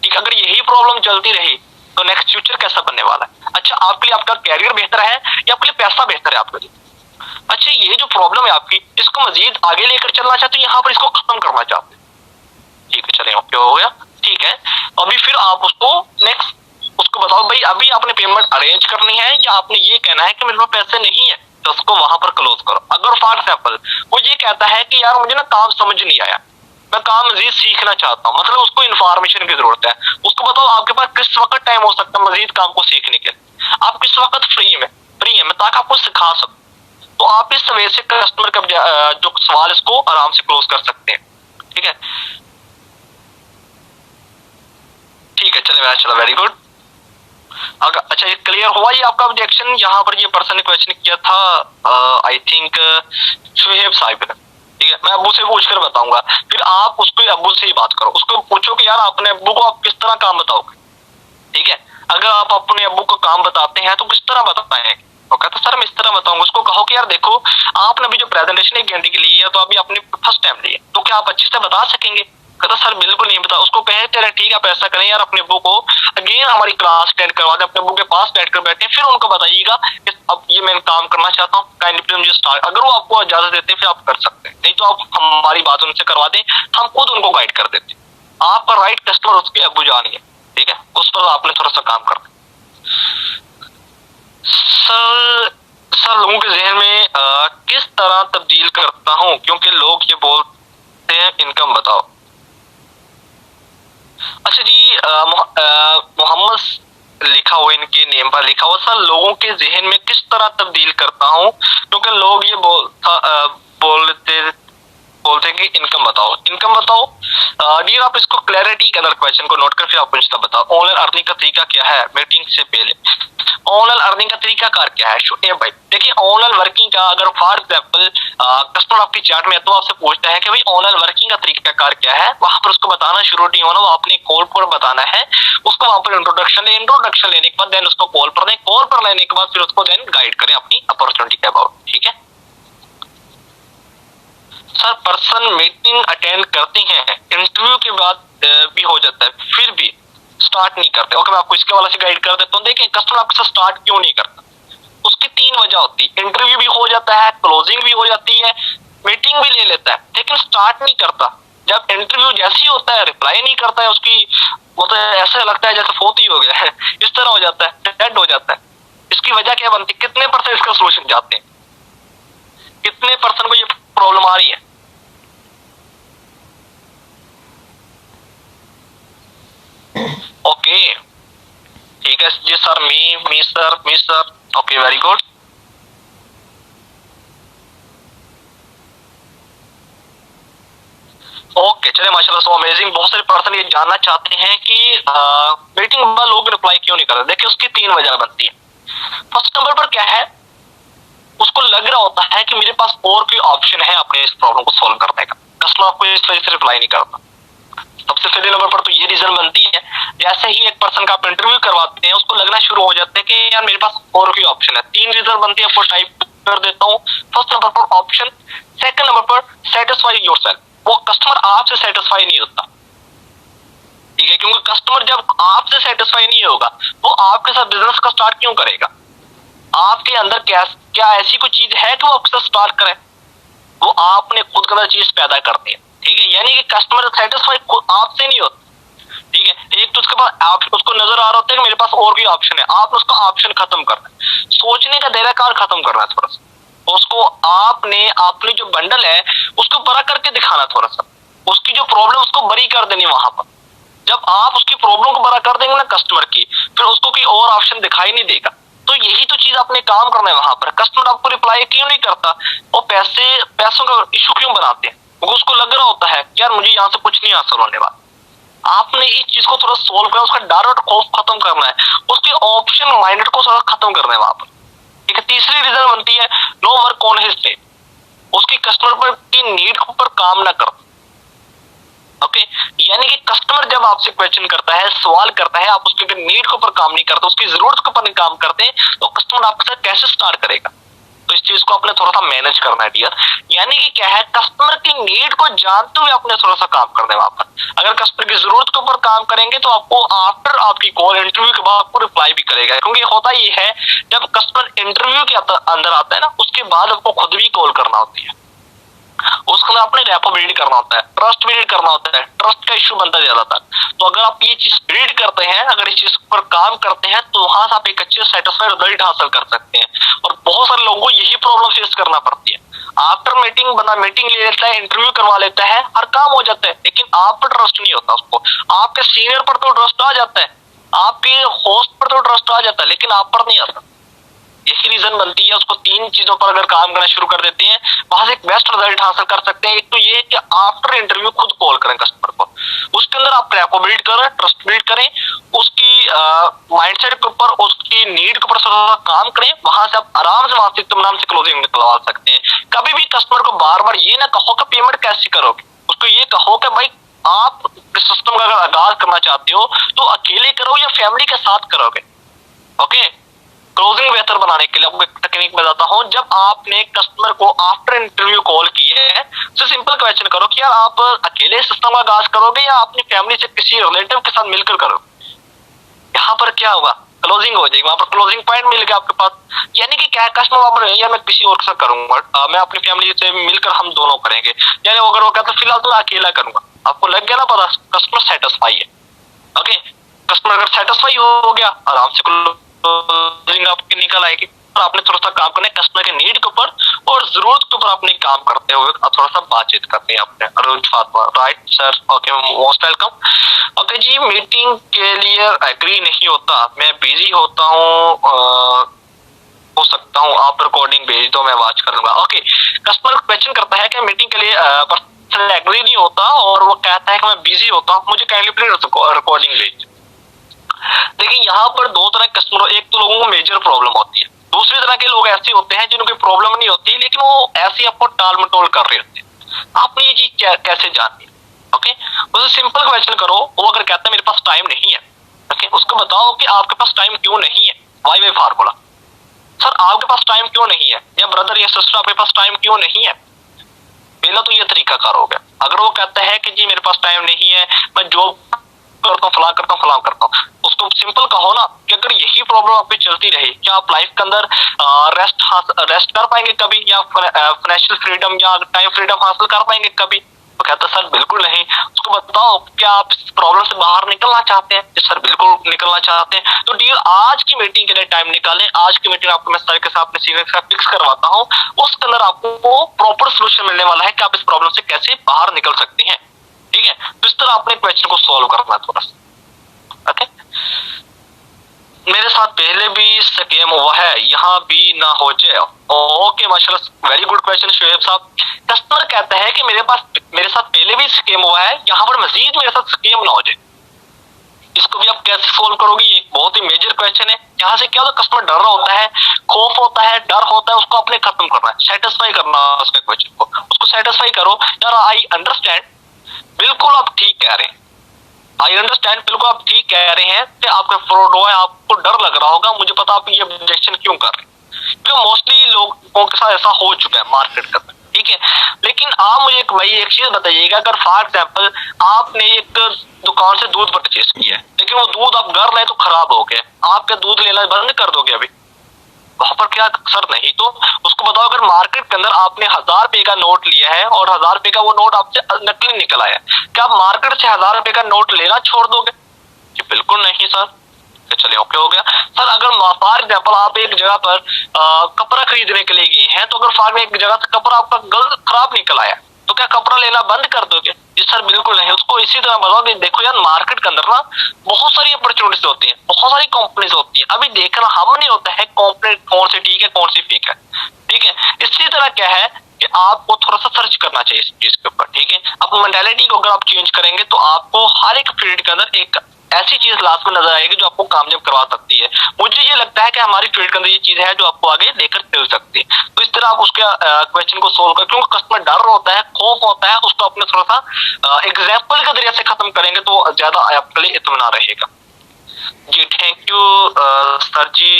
ठीक। अगर यही प्रॉब्लम चलती रही तो नेक्स्ट फ्यूचर कैसा बनने वाला है। अच्छा, आपके लिए आपका कैरियर बेहतर है या आपके लिए पैसा बेहतर है आपके लिए। अच्छा, ये जो प्रॉब्लम है आपकी, इसको मजीद आगे लेकर चलना चाहते हो, यहाँ पर इसको खत्म करना चाहते हैं, ठीक है। चलिए ओके हो गया, ठीक है। अभी फिर आप उसको नेक्स्ट उसको बताओ भाई अभी आपने पेमेंट अरेंज करनी है या आपने ये कहना है कि मेरे पास पैसे नहीं है, तो उसको वहां पर क्लोज करो। अगर फॉर एग्जाम्पल वो ये कहता है कि यार मुझे ना काम समझ नहीं आया, मैं काम मजीद सीखना चाहता हूँ, मतलब उसको इन्फॉर्मेशन की जरूरत है, उसको बताओ आपके पास किस वक्त टाइम हो सकता है मजीद काम को सीखने के लिए, आप किस वक्त फ्री है मैं ताकि आपको सिखा सकूं। तो आप इस वे से कस्टमर का जो सवाल इसको आराम से क्लोज कर सकते हैं, ठीक है। ठीक है, चले चलो वेरी गुड। अगर अच्छा ये क्लियर हुआ ये आपका ऑब्जेक्शन, यहाँ पर ये पर्सन ने क्वेश्चन किया था आई थिंक शुहेब साहिब ने, ठीक है। मैं अब्बू से पूछ कर बताऊंगा, फिर आप उसको अब्बू से ही बात करो, उसको पूछो कि यार आपने अब्बू को आप किस तरह काम बताओगे, ठीक है। अगर आप अपने अब्बू को काम बताते हैं तो किस तरह बताएंगे, वो कहता सर मैं इस तरह बताऊंगा। उसको कहो कि यार देखो आपने अभी जो प्रेजेंटेशन 1 घंटे की ली है तो अभी आपने फर्स्ट टाइम ली है, तो क्या आप अच्छे से बता सकेंगे। कहता सर बिल्कुल नहीं बता। उसको कहे चले ठीक है आप ऐसा करें यार अपने अब्बू को अगेन हमारी क्लास अटेंड करवा दें, अपने अब्बू के पास बैठ कर बैठे, फिर उनको बताइएगा कि अब ये मैं काम करना चाहता हूँ, काइंडली प्लीज मुझे स्टार्ट। अगर वो आपको इजाजत देते हैं फिर आप कर सकते हैं, नहीं तो आप हमारी बात उनसे करवा दें, हम खुद उनको गाइड कर देते हैं। आपका राइट कस्टमर उसके अब्बू जान है, ठीक है, उस पर आपने थोड़ा सा काम करना। सर लोगों के जहन में किस तरह तब्दील करता हूं, क्योंकि लोग ये बोलते हैं इनकम बताओ। अच्छा जी, मोहम्मद लिखा हुआ इनके नेम पर लिखा हुआ, सर लोगों के जहन में किस तरह तब्दील करता हूं, क्योंकि लोग ये बोलते हैं कि इनकम बताओ, इनकम बताओ। डियर आप इसको क्लैरिटी के अंदर क्वेश्चन को नोट कर फिर आप मुझे बताओ ऑनलाइन अर्निंग का तरीका क्या है। मीटिंग से पहले ऑनलाइन अर्निंग का तरीका कार क्या है शुएब भाई। देखिए ऑनलाइन वर्किंग का अगर फॉर एग्जाम्पल कस्टमर आपकी चैट में है तो आपसे पूछता है कि भाई ऑनलाइन वर्किंग का तरीका कार क्या है, वहां पर उसको बताना शुरू नहीं होना, वो अपनी कॉल पर बताना है, उसको वहां पर इंट्रोडक्शन लेने के बाद देन उसको कॉल पर लें, कॉल पर लेने के बाद फिर उसको देन गाइड करें अपनी अपॉर्चुनिटी के अबाउट, ठीक है। सर पर्सन मीटिंग अटेंड करती हैं, इंटरव्यू के बाद भी हो जाता है फिर भी स्टार्ट नहीं करते। ओके मैं आपको इसके वाले से गाइड कर देता हूँ। देखिए कस्टमर आपके साथ स्टार्ट क्यों नहीं करता, उसकी 3 वजह होती है। इंटरव्यू भी हो जाता है, क्लोजिंग भी हो जाती है, मीटिंग भी ले लेता है, लेकिन स्टार्ट नहीं करता। जब इंटरव्यू जैसे ही होता है रिप्लाई नहीं करता है, उसकी मतलब ऐसा लगता है जैसे फोत ही हो गया है, इस तरह हो जाता है, डेड हो जाता है। इसकी वजह क्या बनती है? कितने परसेंट इसका सोल्यूशन जाते हैं? कितने परसेंट को ये प्रॉब्लम आ रही है? ओके ठीक है जी sir, me sir, okay very good. Okay चलिए माशाल्लाह, सो अमेजिंग। बहुत सारे पर्सन ये जानना चाहते हैं कि मीटिंग में लोग रिप्लाई क्यों नहीं कर रहे। देखिए उसकी 3 वजह बनती है। फर्स्ट नंबर पर क्या है, उसको लग रहा होता है कि मेरे पास और कोई ऑप्शन है अपने इस प्रॉब्लम को सॉल्व करने का, कस्टमर आपको इस वजह से रिप्लाई नहीं करता। सबसे पहले नंबर पर तो ये रीजन बनती है। जैसे ही एक पर्सन का आप इंटरव्यू करवाते हैं, उसको लगना शुरू हो जाता है कि यार मेरे पास और कोई ऑप्शन है। 3 रीजन बनती है, आपको टाइप कर देता हूँ। फर्स्ट नंबर पर ऑप्शन, सेकंड नंबर पर सेटिस्फाई योरसेल्फ, वो कस्टमर आपसे सेटिस्फाई नहीं होता, ठीक है, क्योंकि कस्टमर जब आपसे सेटिस्फाई नहीं होगा वो आपके साथ बिजनेस का स्टार्ट क्यों करेगा? आपके अंदर क्या ऐसी कोई चीज है कि वो आपके साथ स्टार्ट करे? वो आपने खुद के अंदर चीज पैदा करती है, ठीक है। यानी कि कस्टमर सेटिस्फाई आपसे नहीं होता, ठीक है। एक तो उसके पास आप उसको नजर आ रहा होता है कि मेरे पास और भी ऑप्शन है, आपने उसका ऑप्शन खत्म करना है, सोचने का दायरा कार खत्म करना है थोड़ा सा। उसको आपने अपनी जो बंडल है उसको बड़ा करके दिखाना थोड़ा सा, उसकी जो प्रॉब्लम उसको बड़ी कर देनी वहां पर। जब आप उसकी प्रॉब्लम को बड़ा कर देंगे ना कस्टमर की, फिर उसको कोई और ऑप्शन दिखाई नहीं देगा। तो यही तो चीज अपने काम करना है वहां पर। कस्टमर आपको रिप्लाई क्यों नहीं करता? वो पैसों का इशू क्यों बनाते हैं? क्योंकि उसको लग रहा होता है यार मुझे यहाँ से कुछ नहीं हासिल होने वाला। आपने इस चीज को थोड़ा सोल्व करना, उसका डर और खौफ खत्म करना है, उसके ऑप्शन माइंडेड को थोड़ा खत्म करना है वहां पर, ठीक है। तीसरी रीजन बनती है no work on his need, उसकी कस्टमर पर की नीड पर काम ना करता, ओके। यानी कि कस्टमर जब आपसे क्वेश्चन करता है, सवाल करता है, आप उसके नीड के ऊपर काम नहीं करते, उसकी जरूरत के ऊपर नहीं काम करते, तो कस्टमर आपके साथ कैसे स्टार्ट करेगा? तो इस चीज को आपने थोड़ा सा मैनेज करना है डियर। यानी कि क्या है, कस्टमर की नीड को जानते हुए आपने थोड़ा सा काम करना है वहां पर। अगर कस्टमर की जरूरत के ऊपर काम करेंगे तो आपको आफ्टर आपकी कॉल इंटरव्यू के बाद आपको रिप्लाई भी करेगा, क्योंकि होता ये है जब कस्टमर इंटरव्यू के अंदर आता है ना, उसके बाद आपको खुद भी कॉल करना होती है, उसके अंदर अपने रैपो बिल्ड करना होता है, ट्रस्ट बिल्ड करना होता है। ट्रस्ट का इश्यू बनता है ज्यादातर। तो अगर आप ये चीज बिल्ड करते हैं, अगर इस चीज पर काम करते हैं, तो वहां से आप एक अच्छे सेटिस्फाइड रिजल्ट हासिल कर सकते हैं। और बहुत सारे लोगों को यही प्रॉब्लम फेस करना पड़ती है। आफ्टर मीटिंग बंदा मीटिंग ले लेता है, इंटरव्यू करवा लेता है, हर काम हो जाता है, लेकिन आप पर ट्रस्ट नहीं होता उसको। आपके सीनियर पर तो ट्रस्ट आ जाता है, आपके होस्ट पर तो ट्रस्ट आ जाता है, लेकिन आप पर नहीं आता। यही रीजन बनती है। उसको 3 चीजों पर अगर काम करना शुरू कर देते हैं, वहां से एक बेस्ट रिजल्ट हासिल कर सकते हैं। एक तो ये कि आफ्टर इंटरव्यू खुद कॉल करें कस्टमर को, उसके अंदर आप रैपो बिल्ड करें, ट्रस्ट बिल्ड करें, उसकी माइंडसेट के ऊपर, उसकी नीड के ऊपर थोड़ा काम करें। वहां से आप आराम से वहां से इत्मीनान से क्लोजिंग निकलवा सकते हैं। कभी भी कस्टमर को बार बार ये ना कहो कि पेमेंट कैसे करोगे, उसको ये कहो कि भाई आप इस सिस्टम का अगर आगाज करना चाहते हो तो अकेले करो या फैमिली के साथ करोगे, ओके। क्लोजिंग बेहतर बनाने के लिए आपको एक टेक्निक बताता हूं। जब आपने कस्टमर को आफ्टर इंटरव्यू कॉल किए है, तो सिंपल क्वेश्चन करो कि यार आप अकेले सिस्टम का आगाज करोगे या अपनी फैमिली से किसी रिलेटिव के साथ मिलकर करोगे? यहाँ पर क्या होगा, क्लोजिंग हो जाएगी, वहां पर क्लोजिंग पॉइंट मिल गया आपके पास। यानी कि क्या है, कस्टमर वहां पर यार मैं किसी और के साथ करूंगा, मैं अपनी फैमिली से मिलकर हम दोनों करेंगे, यानी अगर वो कहता फिलहाल तो मैं अकेला करूंगा, आपको लग गया ना पता, कस्टमर सेटिस्फाई है, ओके। कस्टमर अगर सेटिस्फाई हो गया, आराम से क्लोजिंग आपकी निकल आएगी। और आपने थोड़ा सा काम करना है कस्टमर के नीड के ऊपर और जरूरत के ऊपर अपने काम करते हुए थोड़ा सा बातचीत करनी है आपने। Arun Fatima, right sir, okay, most welcome. Okay जी, मीटिंग के लिए एग्री नहीं होता, मैं बिजी होता हूँ, हो सकता हूँ आप रिकॉर्डिंग भेज दो, मैं वॉच करूंगा, ओके। कस्टमर क्वेश्चन करता है कि मीटिंग के लिए पर्सन एग्री नहीं होता और वो कहता है कि मैं बिजी होता हूँ, मुझे काइंडली प्लीज रिकॉर्डिंग भेज। देखिए यहाँ पर 2 तरह के कस्टमर, एक तो लोगों को मेजर प्रॉब्लम होती है, दूसरी तरह के लोग ऐसे होते हैं जिनको प्रॉब्लम नहीं होती लेकिन वो ऐसे आपको टाल मटोल कर रहे होते हैं। आपने ये चीज कैसे जाननी है, ओके। उसे सिंपल क्वेश्चन करो, वो अगर कहता है मेरे पास टाइम नहीं है, ओके, उसको बताओ कि आपके पास टाइम क्यों नहीं है, वाई वे फार्मूला। सर आपके पास टाइम क्यों नहीं है, या ब्रदर या सिस्टर आपके पास टाइम क्यों नहीं है? पहला तो ये तरीका कार हो गया। अगर वो कहता है कि जी मेरे पास टाइम नहीं है, मैं जॉब करता हूँ, फलां करता हूँ, उसको सिंपल कहो ना कि अगर यही प्रॉब्लम आप पे चलती रही, क्या आप लाइफ के अंदर रेस्ट कर पाएंगे कभी, या फाइनेंशियल फ्रीडम या टाइम फ्रीडम हासिल कर पाएंगे कभी? वो कहता है सर बिल्कुल नहीं। उसको बताओ क्या आप इस प्रॉब्लम से बाहर निकलना चाहते हैं? सर बिल्कुल निकलना चाहते हैं। तो डियर आज की मीटिंग के लिए टाइम निकालें, आज की मीटिंग आपको मैं सर के साथ, अपने सीनियर के साथ फिक्स करवाता हूँ, उसके अंदर आपको प्रॉपर सोल्यूशन मिलने वाला है कि आप इस प्रॉब्लम से कैसे बाहर निकल सकते हैं। ठीक है, तो इस तरह आपने क्वेश्चन को सॉल्व करना है थोड़ा सा। ओके, मेरे साथ पहले भी स्कैम हुआ है, यहाँ भी ना हो जाए। ओके माशाल्लाह, वेरी गुड क्वेश्चन शोएब साहब। कस्टमर कहता है कि मेरे साथ पहले भी स्कैम हुआ है, यहाँ पर मजीद मेरे साथ स्कैम ना हो जाए। इसको भी आप कैसे सोल्व करोगे? एक बहुत ही मेजर क्वेश्चन है। यहाँ से क्या होता है, कस्टमर डर रहा होता है, खौफ होता है, डर होता है, उसको अपने खत्म करना है, सेटिस्फाई करना है उसके क्वेश्चन को, उसको सेटिस्फाई करो। यार आई अंडरस्टैंड, बिल्कुल आप ठीक कह रहे हैं, आई अंडरस्टैंड, बिल्कुल आप ठीक कह रहे हैं कि आपका फ्रॉड हुआ है, आपको डर लग रहा होगा, मुझे पता आप ये ऑब्जेक्शन क्यों कर रहे हैं, क्योंकि मोस्टली लोगों के साथ ऐसा हो चुका है मार्केट के अंदर। ठीक है, लेकिन आप मुझे एक चीज बताइएगा, अगर फॉर एग्जाम्पल आपने एक दुकान से दूध परचेज किया है, लेकिन वो दूध आप घर लाए तो खराब हो गया, आप क्या दूध लेना बंद कर दोगे अभी? वहां पर क्या सर नहीं, तो उसको बताओ अगर मार्केट के अंदर आपने 1000 रुपए का नोट लिया है और 1000 रुपए का वो नोट आपसे नकली निकल आया, क्या आप मार्केट से 1000 रुपए का नोट लेना छोड़ दोगे? जी बिल्कुल नहीं सर। तो चलिए ओके हो गया। सर अगर फॉर एग्जाम्पल आप एक जगह पर कपड़ा खरीदने के लिए गए हैं, तो अगर फॉर एक जगह से कपड़ा आपका गलत खराब निकल आया, तो क्या कपड़ा लेना बंद कर दोगे? जी सर बिल्कुल नहीं। उसको इसी तरह बताओ कि देखो यार, मार्केट के अंदर ना बहुत सारी अपॉर्चुनिटीज होती है, बहुत सारी कंपनीज होती है, अभी देखना हम नहीं होता है कंपनी कौन सी ठीक है कौन सी फेक है। ठीक है, इसी तरह क्या है कि आपको थोड़ा सा सर्च करना चाहिए इस चीज के ऊपर। ठीक है, अपनी मेंटालिटी को अगर आप चेंज करेंगे तो आपको हर एक फील्ड के अंदर एक ऐसी चीज लास्ट में नजर आएगी जो आपको कामयाब करवा सकती है। मुझे ये लगता है कि हमारी फील्ड के अंदर ये चीज है जो आपको आगे लेकर चल सकती है। तो इस तरह आप उसके क्वेश्चन को सोल्व कर, क्योंकि कस्टमर डर होता है, खौफ होता है, उसको अपने थोड़ा सा एग्जाम्पल के जरिए से खत्म करेंगे तो ज्यादा आपके लिए इत्मीनान रहेगा। जी थैंक यू सर जी,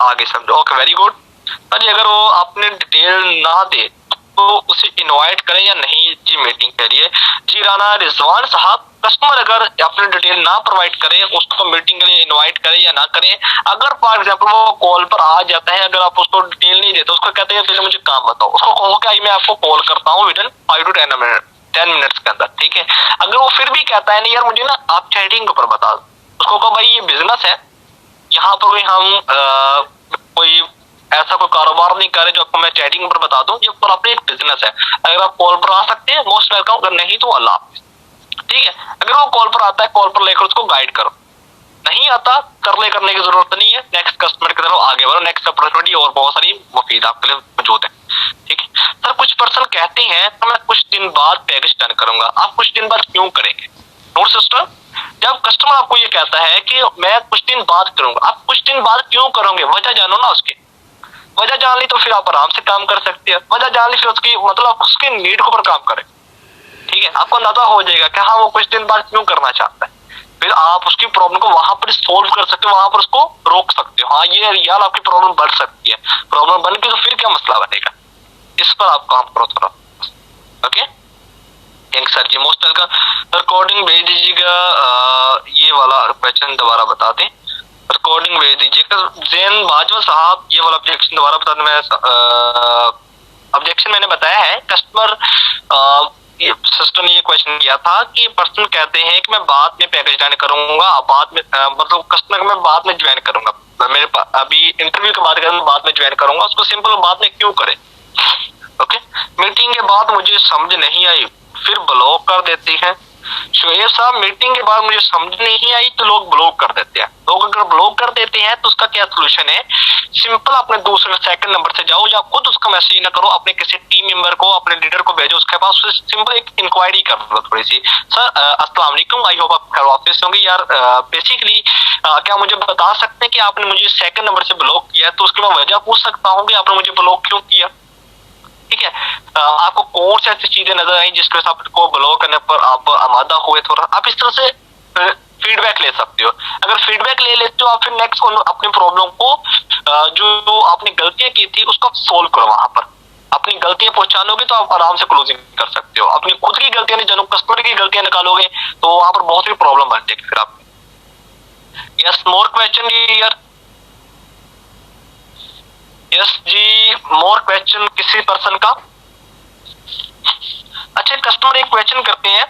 आगे समझो। ओके वेरी गुड सर जी, अगर वो आपने डिटेल ना दे तो उसे इनवाइट करें या नहीं जी मीटिंग के लिए? जी राना रिजवान साहब, कस्टमर अगर अपने डिटेल ना प्रोवाइड करे, उसको मीटिंग के लिए इनवाइट करें या ना करें, अगर फॉर एग्जांपल वो कॉल पर आ जाता है, अगर आप उसको डिटेल नहीं देते, उसको कहते हैं पहले मुझे काम बताओ, उसको कहो कि मैं आपको कॉल करता हूँ विद इन 5 to 10 मिनट्स के अंदर। ठीक है, अगर वो फिर भी कहता है नहीं यार मुझे ना आप चैटिंग के ऊपर बता दो, उसको कहो भाई ये बिजनेस है, यहाँ पर भी हम कोई ऐसा कोई कारोबार नहीं कर रहे जो आपको मैं चैटिंग पर बता दूं, ये पर अपने एक बिजनेस है। अगर आप कॉल पर आ सकते हैं मोस्ट वेलकम, अगर नहीं तो अल्लाह हाफिज। ठीक है, अगर वो कॉल पर आता है, कॉल पर लेकर उसको गाइड करो, नहीं आता करने की जरूरत नहीं है, नेक्स्ट कस्टमर की तरफ आगे बढ़ो, नेक्स्ट अपॉर्चुनिटी और बहुत सारी मुफीद आपके लिए मौजूद है। ठीक है सर, कुछ पर्सन कहते हैं तो मैं कुछ दिन बाद पैकेज डन करूंगा, आप कुछ दिन बाद क्यों करेंगे? नोट सिस्टर, जब कस्टमर आपको ये कहता है कि मैं कुछ दिन बाद करूंगा, आप कुछ दिन बाद क्यों करोगे? वजह जानो ना उसकी, वजह जान ली तो फिर आप आराम से काम कर सकते हैं, वजह जान ली फिर उसकी मतलब उसके नीड के ऊपर काम करें। ठीक है, आपको अंदाजा हो जाएगा कि हाँ वो कुछ दिन बाद क्यों करना चाहता है, फिर आप उसकी प्रॉब्लम को वहां पर सोल्व कर सकते हो, वहां पर उसको रोक सकते हो। हाँ ये यार आपकी प्रॉब्लम बढ़ सकती है, प्रॉब्लम बन के तो फिर क्या मसला बनेगा, इस पर आप काम करो थोड़ा। ओके थैंक्स सर जी, मोस्ट वेलकम। रिकॉर्डिंग भेज दीजिएगा, ये वाला क्वेश्चन दोबारा बता दें, रिकॉर्डिंग भेज दीजिएगा। जैन बाजवा साहब, ये वाला ऑब्जेक्शन दोबारा बता दें। मैं ऑब्जेक्शन मैंने बताया है, कस्टमर सिस्टर ने ये क्वेश्चन किया था कि पर्सन कहते हैं कि मैं बाद में पैकेज ज्वाइन करूंगा, बाद में मतलब कस्टमर मैं बाद में ज्वाइन करूंगा, मेरे अभी इंटरव्यू के बाद में ज्वाइन करूंगा, उसको सिंपल बाद में क्यों करें? ओके, मीटिंग के बाद मुझे समझ नहीं आई फिर ब्लॉक कर देती है। शोएब साहब, मीटिंग के बाद मुझे समझ नहीं आई तो लोग ब्लॉक कर देते हैं। लोग अगर ब्लॉक कर देते हैं तो उसका क्या सोल्यूशन है? सिंपल अपने दूसरे सेकंड नंबर से जाओ, या खुद उसका मैसेज ना करो, अपने किसी टीम मेंबर को, अपने लीडर को भेजो, उसके पास सिंपल एक इंक्वायरी कर लो थोड़ी सी। सर अस्सलाम वालेकुम, आई होप आप खैर वापस होंगे। यार बेसिकली क्या मुझे बता सकते हैं कि आपने मुझे सेकंड नंबर से ब्लॉक किया, तो उसकी मैं वजह पूछ सकता हूँ कि आपने मुझे ब्लॉक क्यों किया? ठीक है, आपको कौन सी ऐसी चीजें नजर आई जिसके वजह से आपको ब्लॉक करने पर आप आमादा हुए, थोड़ा आप इस तरह से फीडबैक ले सकते हो। अगर फीडबैक ले लेते हो आप, फिर नेक्स्ट अपनी प्रॉब्लम को जो आपने गलतियां की थी उसको सोल्व करो। वहां पर अपनी गलतियां पहचानोगे तो आप आराम से क्लोजिंग कर सकते हो। अपनी खुद की गलतियां नहीं जानो, कस्टमर की गलतियां निकालोगे तो वहां पर बहुत सी प्रॉब्लम बन जाएगी फिर आप। यस, मोर क्वेश्चन यार। यस जी, मोर क्वेश्चन किसी पर्सन का? अच्छा, कस्टमर एक क्वेश्चन करते हैं,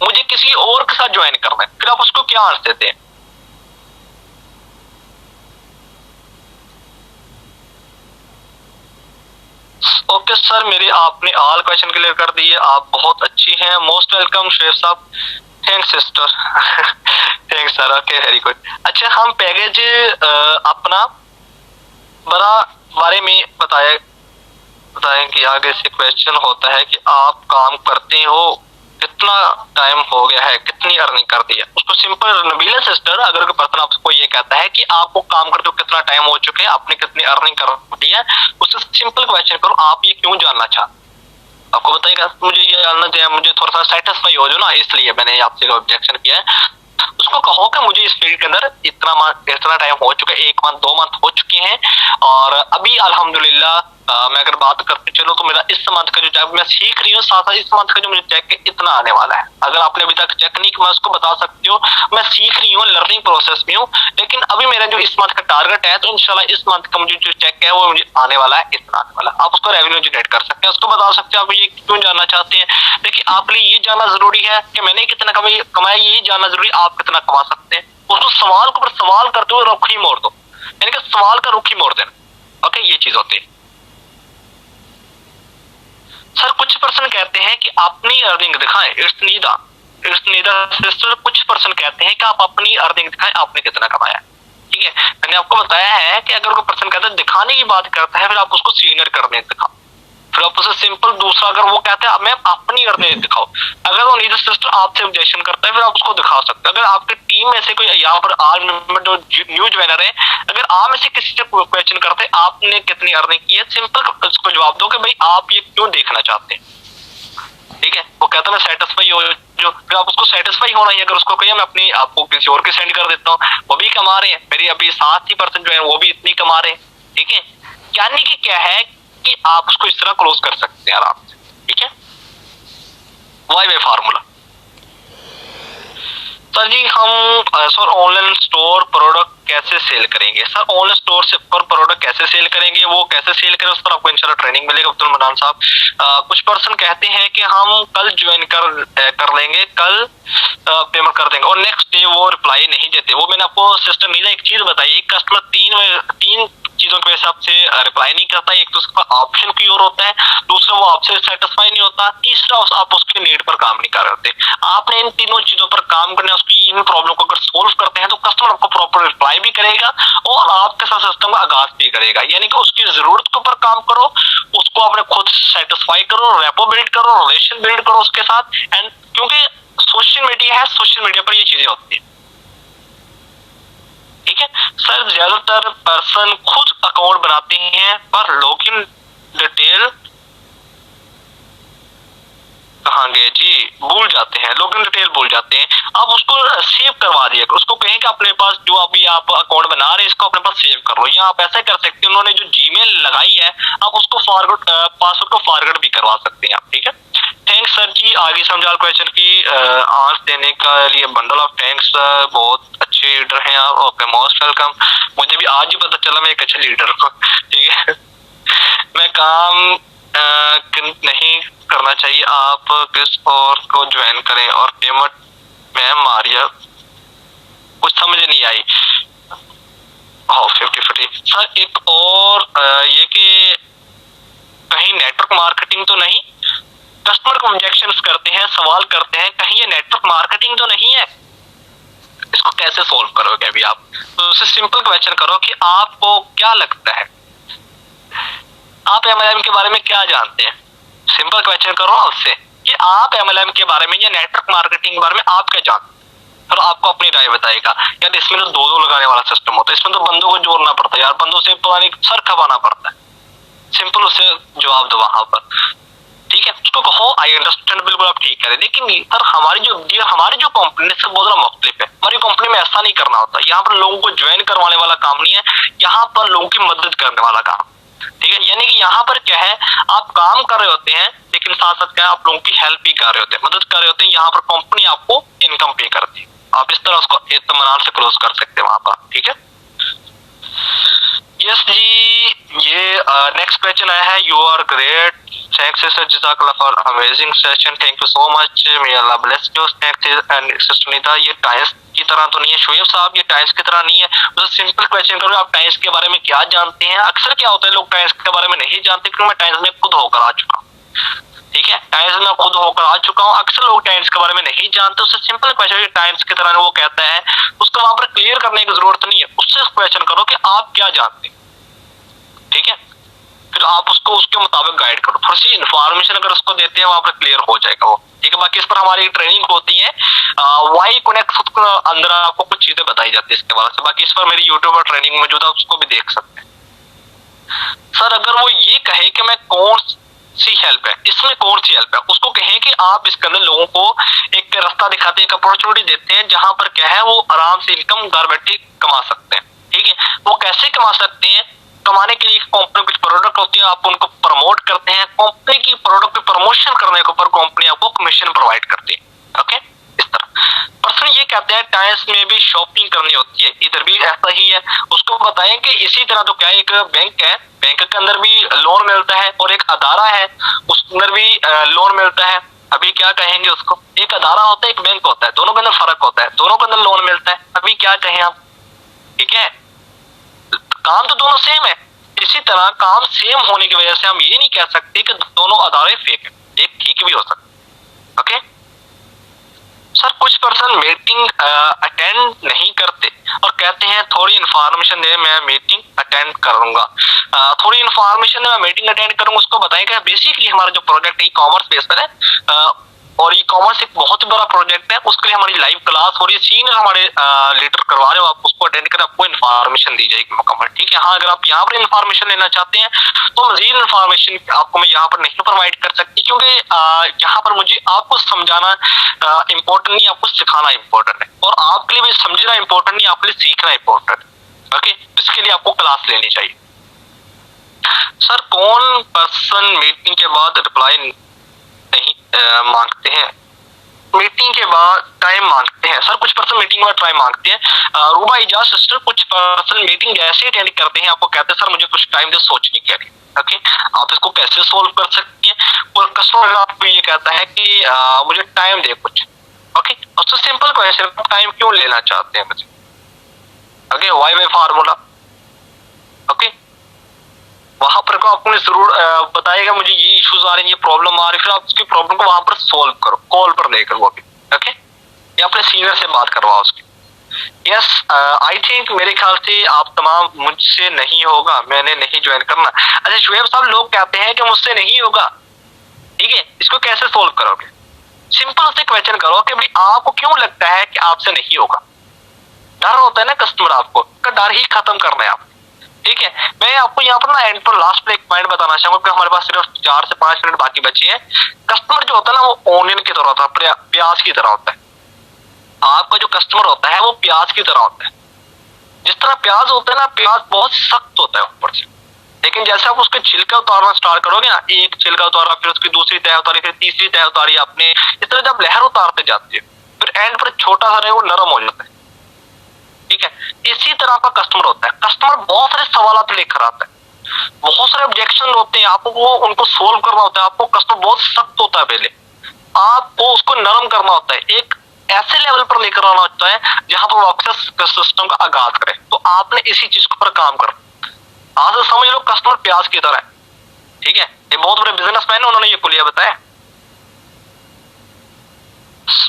मुझे किसी और के साथ ज्वाइन करना है, फिर आप उसको क्या आंसर देते हैं? ओके सर, मेरे आपने ऑल क्वेश्चन क्लियर कर दिए, आप बहुत अच्छी हैं, मोस्ट वेलकम शेर साहब। Thanks sister. Thanks sir, okay very good. अच्छा, हम पैकेज अपना बड़ा बारे में बताएं कि आगे से क्वेश्चन होता है कि आप काम करते हो, कितना टाइम हो गया है, कितनी अर्निंग कर दी है। उसको सिंपल नबीला सिस्टर, अगर कोई पर्सन आपको ये कहता है कि आपको काम करते हो कितना टाइम हो चुके हैं, आपने कितनी अर्निंग कर दी है, उससे सिंपल क्वेश्चन करो, आप ये क्यों जानना चाहते, आपको बताएगा मुझे ये जानना चाहिए, मुझे थोड़ा सा सेटिस्फाई हो जो ना, इसलिए मैंने आपसे ऑब्जेक्शन किया है। उसको कहो कि मुझे इस फील्ड के अंदर इतना टाइम हो चुका है, 1 मंथ 2 मंथ हो चुके हैं, और अभी अल्हम्दुलिल्लाह मैं अगर बात करते चलो तो मेरा इस मंथ का जो चेक मैं सीख रही हूँ, साथ साथ इस मंथ का जो मुझे चेक है इतना आने वाला है। अगर आपने अभी तक चेक नहीं, मैं उसको बता सकती हूँ, मैं सीख रही हूँ, लर्निंग प्रोसेस में हूँ, लेकिन अभी मेरा जो इस मंथ का टारगेट है, तो इंशाल्लाह इस मंथ का मुझे जो चेक है वो मुझे आने वाला है, इतना आने वाला। आप उसको रेवेन्यू जनरेट कर सकते हैं, उसको बता सकते हैं आप ये क्यों जानना चाहते हैं। देखिए, आपके लिए ये जानना जरूरी है कि मैंने कितना कमाया, ये जानना जरूरी, आप कितना कमा सकते हैं। उसको सवाल के ऊपर सवाल करते हुए रुख ही मोड़ दो, यानी कि सवाल का रुख ही मोड़ देना। ओके, ये चीज होती है। सर कुछ पर्सन कहते हैं कि अपनी अर्निंग दिखाएं, इट्स नीदा सिस्टर। कुछ पर्सन कहते हैं कि आप अपनी अर्निंग दिखाएं, आपने कितना कमाया। ठीक है, मैंने आपको बताया है कि अगर कोई पर्सन कहता है दिखाने की बात करता है, फिर आप उसको सीनियर करने दिखाओ, फिर आप उसे सिंपल दूसरा, अगर वो कहता है मैं अपनी अर्निंग दिखाओ, अगर वो नीदा सिस्टर आपसे ऑब्जेक्शन करता है, फिर आप उसको दिखा सकते हैं। अगर आपकी टीम में से कोई यहाँ पर आल मेंबर जो न्यू ज्वाइनर है, अगर आप में से किसी से क्वेश्चन करते हैं आपने कितनी अर्निंग की है, सिंपल उसको जवाब दो कि भाई आप ये क्यों देखना चाहते हैं। ठीक है, वो कहता है मैं सेटिस्फाई हो जो, फिर आप उसको सेटिस्फाई होना ही, अगर उसको कहिए मैं अपनी आपको किसी और के सेंड कर देता हूँ, वो भी कमा रहे हैं, मेरी अभी 7% जो है वो भी इतनी कमा रहे हैं। ठीक है, यानी कि क्या है कि आप उसको इस तरह क्लोज कर सकते हैं आराम से। ठीक है, वाई वे फार्मूला। सर जी, हम सर ऑनलाइन स्टोर प्रोडक्ट कैसे सेल करेंगे? सर ऑनलाइन स्टोर से पर प्रोडक्ट कैसे सेल करेंगे, वो कैसे सेल करें, उस पर आपको इंशाल्लाह ट्रेनिंग मिलेगा अब्दुल मनान साहब। कुछ पर्सन कहते हैं कि हम कल ज्वाइन कर लेंगे, कल पेमेंट कर देंगे, और नेक्स्ट डे वो रिप्लाई नहीं देते। वो मैंने आपको सिस्टम नहीं, एक चीज बताई, एक कस्टमर तीन चीजों के हिसाब से रिप्लाई नहीं करता। एक तो उसका ऑप्शन की ओर होता है, दूसरा वो आपसे सेटिस्फाई नहीं होता, तीसरा आप उसके नीड पर काम नहीं कर रहे। आपने इन तीनों चीजों पर काम करने, उसकी इन प्रॉब्लम को अगर सोल्व करते हैं, तो कस्टमर आपको प्रॉपर रिप्लाई भी करेगा और आपके साथ सिस्टम का आगाज भी करेगा। यानी कि उसकी जरूरत के ऊपर काम करो, उसको अपने खुद सेटिस्फाई करो, रेपो बिल्ड करो, रिलेशन बिल्ड करो उसके साथ। एंड क्योंकि सोशल मीडिया है, सोशल मीडिया पर ये चीजें होती है। ठीक है सर, ज्यादातर पर्सन खुद अकाउंट बनाते हैं पर लॉगिन डिटेल कहाँ गए जी, भूल जाते हैं, लॉगिन डिटेल भूल जाते हैं। आप उसको सेव करवा दिया, उसको कहें कि अपने पास जो अभी आप अकाउंट बना रहे हैं इसको अपने पास सेव कर लो, या आप ऐसा कर सकते हैं, उन्होंने जो जीमेल लगाई है आप उसको फॉरवर्ड पासवर्ड को फॉरवर्ड भी करवा सकते हैं आप। ठीक है, थैंक्स सर जी। आगे समझाल क्वेश्चन की आंसर देने के लिए बंडल ऑफ थैंक्स, बहुत अच्छे लीडर हैं आप। Okay, most welcome. मुझे भी आज ही पता चला मैं एक अच्छे लीडर हूँ। ठीक है, मैं काम नहीं करना चाहिए, आप किस और को ज्वाइन करें और पेमेंट में मारिया, कुछ समझ नहीं आई। 50-50 सर, एक और ये कि कहीं नेटवर्क मार्केटिंग तो नहीं, कस्टमर को ऑब्जेक्शंस करते हैं, सवाल करते हैं, कहीं ये नेटवर्क मार्केटिंग तो नहीं है, इसको कैसे सोल्व करोगे अभी आप? तो उससे सिंपल क्वेश्चन करो कि आपको क्या लगता है, आप MLM के बारे में क्या जानते हैं। सिंपल क्वेश्चन करो आपसे कि आप MLM के बारे में या नेटवर्क मार्केटिंग के बारे में आप क्या जानते हैं, और आपको अपनी राय बताएगा। यार इसमें तो दो लगाने वाला सिस्टम होता है, इसमें तो बंदों को जोड़ना पड़ता है यार, बंदों से पता नहीं सर खपाना पड़ता है। सिंपल उससे जवाब दो वहां पर। ठीक है, उसको कहो आई अंडरस्टैंड, बिल्कुल आप ठीक करें, लेकिन सर हमारी जो कंपनी है बहुत ज्यादा मुख्तलिफ है। हमारी कंपनी में ऐसा नहीं करना होता, यहाँ पर लोगों को ज्वाइन करवाने वाला काम नहीं है, यहाँ पर लोगों की मदद करने वाला काम। ठीक है, यानी कि यहाँ पर क्या है, आप काम कर रहे होते हैं लेकिन साथ साथ क्या है, आप लोगों की हेल्प भी कर रहे होते हैं, मदद कर रहे होते हैं। यहाँ पर कंपनी आपको इनकम पे करती है, आप इस तरह उसको इत्मीनान से क्लोज कर सकते हैं वहां पर। ठीक है, यस जी। ये नेक्स्ट क्वेश्चन आया है, you are great, Thanks sir, Jazakallah for amazing session. Thank you so much. May Allah bless you. Thanks and Sunita. ये टाइम्स की तरह तो नहीं है शोएब साहब, ये टाइम्स की तरह नहीं है। तो सिंपल क्वेश्चन करो, आप टाइम्स के बारे में क्या जानते हैं। अक्सर क्या होता है लोग टाइम्स के बारे में नहीं जानते, क्योंकि मैं टाइम्स में खुद होकर आ चुका हूँ। ठीक है, टाइम्स में खुद होकर आ चुका हूँ। अक्सर लोग टाइम्स के बारे में नहीं जानते। उससे सिंपल क्वेश्चन टाइम्स की तरह वो कहता है, उसको वहां पर क्लियर करने की जरूरत नहीं है। उससे क्वेश्चन करो कि आप क्या जानते हैं। ठीक है, फिर आप उसको उसके मुताबिक गाइड करो। थोड़ी सी इन्फॉर्मेशन अगर उसको देते हैं वहां पर क्लियर हो जाएगा वो। ठीक है, बाकी इस पर हमारी ट्रेनिंग होती है, वाई कनेक्ट अंदर आपको कुछ चीजें बताई जाती है इसके बारे में। बाकी इस पर मेरी यूट्यूब पर ट्रेनिंग मौजूद है, उसको भी देख सकते हैं। सर अगर वो ये कहे कि मैं कौन सी हेल्प है, इसमें कौन सी हेल्प है, उसको कहें कि आप इसके अंदर लोगों को एक रास्ता दिखाते हैं, एक अपॉर्चुनिटी देते हैं, जहां पर क्या है वो आराम से इनकम घर बैठे कमा सकते हैं। ठीक है, वो कैसे कमा सकते हैं? कमाने के लिए कंपनी कुछ प्रोडक्ट होती है, आप उनको प्रमोट करते हैं। कंपनी की प्रोडक्ट पे प्रमोशन करने के ऊपर कंपनी आपको कमीशन प्रोवाइड करती है। ओके, इस तरह पर्सन ये कहते हैं टाइम्स में भी शॉपिंग करनी होती है, इधर भी ऐसा ही है। उसको बताएं कि इसी तरह तो क्या है, एक बैंक है, बैंक के अंदर भी लोन मिलता है, और एक अदारा है उसके अंदर भी लोन मिलता है। अभी क्या कहेंगे उसको? एक अदारा होता है, एक बैंक होता है, दोनों के अंदर फर्क होता है, दोनों के अंदर लोन मिलता है। अभी क्या कहें आप? ठीक है, काम तो दोनों सेम है। इसी तरह काम सेम होने की वजह से हम ये नहीं कह सकते कि दोनों अदारे फेक है, एक ठीक भी हो सकता है। ओके सर, कुछ पर्सन मीटिंग अटेंड नहीं करते और कहते हैं थोड़ी इन्फॉर्मेशन दे, मैं मीटिंग अटेंड करूंगा। थोड़ी इन्फॉर्मेशन मैं मीटिंग अटेंड करूंगा, उसको बताएगा बेसिकली हमारा जो प्रोजेक्ट ई कॉमर्स बेस पर है, और ई कॉमर्स एक बहुत ही बड़ा प्रोजेक्ट है। उसके लिए हमारी लाइव क्लास हो रही है, सीनियर हमारे लीडर करवा रहे हो, आप उसको अटेंड कर आपको इन्फॉर्मेशन दी जाएगी मुकम्मल। ठीक है, हाँ अगर आप यहाँ पर इन्फॉर्मेशन लेना चाहते हैं तो मजीद इन्फॉर्मेशन आपको मैं यहाँ पर नहीं प्रोवाइड कर सकती, क्योंकि यहाँ पर मुझे आपको समझाना इम्पोर्टेंट नहीं, आपको सिखाना इम्पोर्टेंट है, और आपके लिए भी समझना इम्पोर्टेंट नहीं, आपके लिए सीखना इम्पोर्टेंट है। ओके, इसके लिए आपको क्लास लेनी चाहिए। सर कौन पर्सन मीटिंग के बाद रिप्लाई नहीं मांगते हैं, मीटिंग के बाद टाइम मांगते हैं? सर कुछ पर्सन मीटिंग के बाद टाइम मांगते हैं। रूबा इजाज सिस्टर, कुछ पर्सन मीटिंग जैसे अटेंड करते हैं आपको कहते हैं सर मुझे कुछ टाइम दे सोचने के लिए। ओके, आप इसको कैसे सोल्व कर सकती हैं? और कस्टमर आपको ये कहता है कि मुझे टाइम दे कुछ। ओके, उससे सिंपल क्वेश्चन, टाइम क्यों लेना चाहते हैं मुझे? Okay, Y by formula. Okay, वहां पर आपको जरूर बताएगा मुझे ये इश्यूज आ रहे हैं, ये प्रॉब्लम आ रही है, फिर आप उसकी प्रॉब्लम को वहां पर सोल्व करो, कॉल पर लेकर वो भी। ओके, या अपने सीनियर से बात करवाओ उसकी। यस, आई थिंक मेरे ख्याल से आप तमाम मुझसे नहीं होगा, मैंने नहीं ज्वाइन करना। अच्छा शुएब साहब, लोग कहते हैं कि मुझसे नहीं होगा, ठीक है, इसको कैसे सोल्व करोगे? सिंपल उससे क्वेश्चन करो कि भाई आपको क्यों लगता है कि आपसे नहीं होगा? डर होता है ना कस्टमर, आपको डर ही खत्म करना है आप। ठीक है, मैं आपको यहाँ पर ना एंड पर लास्ट में एक पॉइंट बताना चाहूंगा कि हमारे पास सिर्फ 4 से 5 मिनट बाकी बची है। कस्टमर जो होता है ना वो ओनियन की तरह होता है, प्याज की तरह होता है। आपका जो कस्टमर होता है वो प्याज की तरह होता है। जिस तरह प्याज होता है ना, प्याज बहुत सख्त होता है ऊपर से, लेकिन जैसे आप उसके छिलका उतारना स्टार्ट करोगे ना, एक छिलका उतारा, फिर उसकी दूसरी तह उतारी, फिर तीसरी तह उतारी आपने, इस तरह जब लहर उतारते जाते हैं फिर एंड पर छोटा सा रहे वो नरम हो जाता है। ठीक है, इसी तरह का कस्टमर होता है। कस्टमर बहुत सारे सवाल लेकर आता है, बहुत सारे ऑब्जेक्शन होते हैं, आपको वो उनको सोल्व करना होता है। आपको कस्टमर बहुत सख्त होता है, पहले आपको उसको नरम करना होता है, एक ऐसे लेवल पर लेकर आना होता है जहां पर वो आपके सिस्टम का आगाज करे। तो आपने इसी चीज पर काम करना। आज समझ लो कस्टमर प्याज की तरह है। ठीक है, ये बहुत बड़े बिजनेसमैन है, उन्होंने ये कुलिया बताया।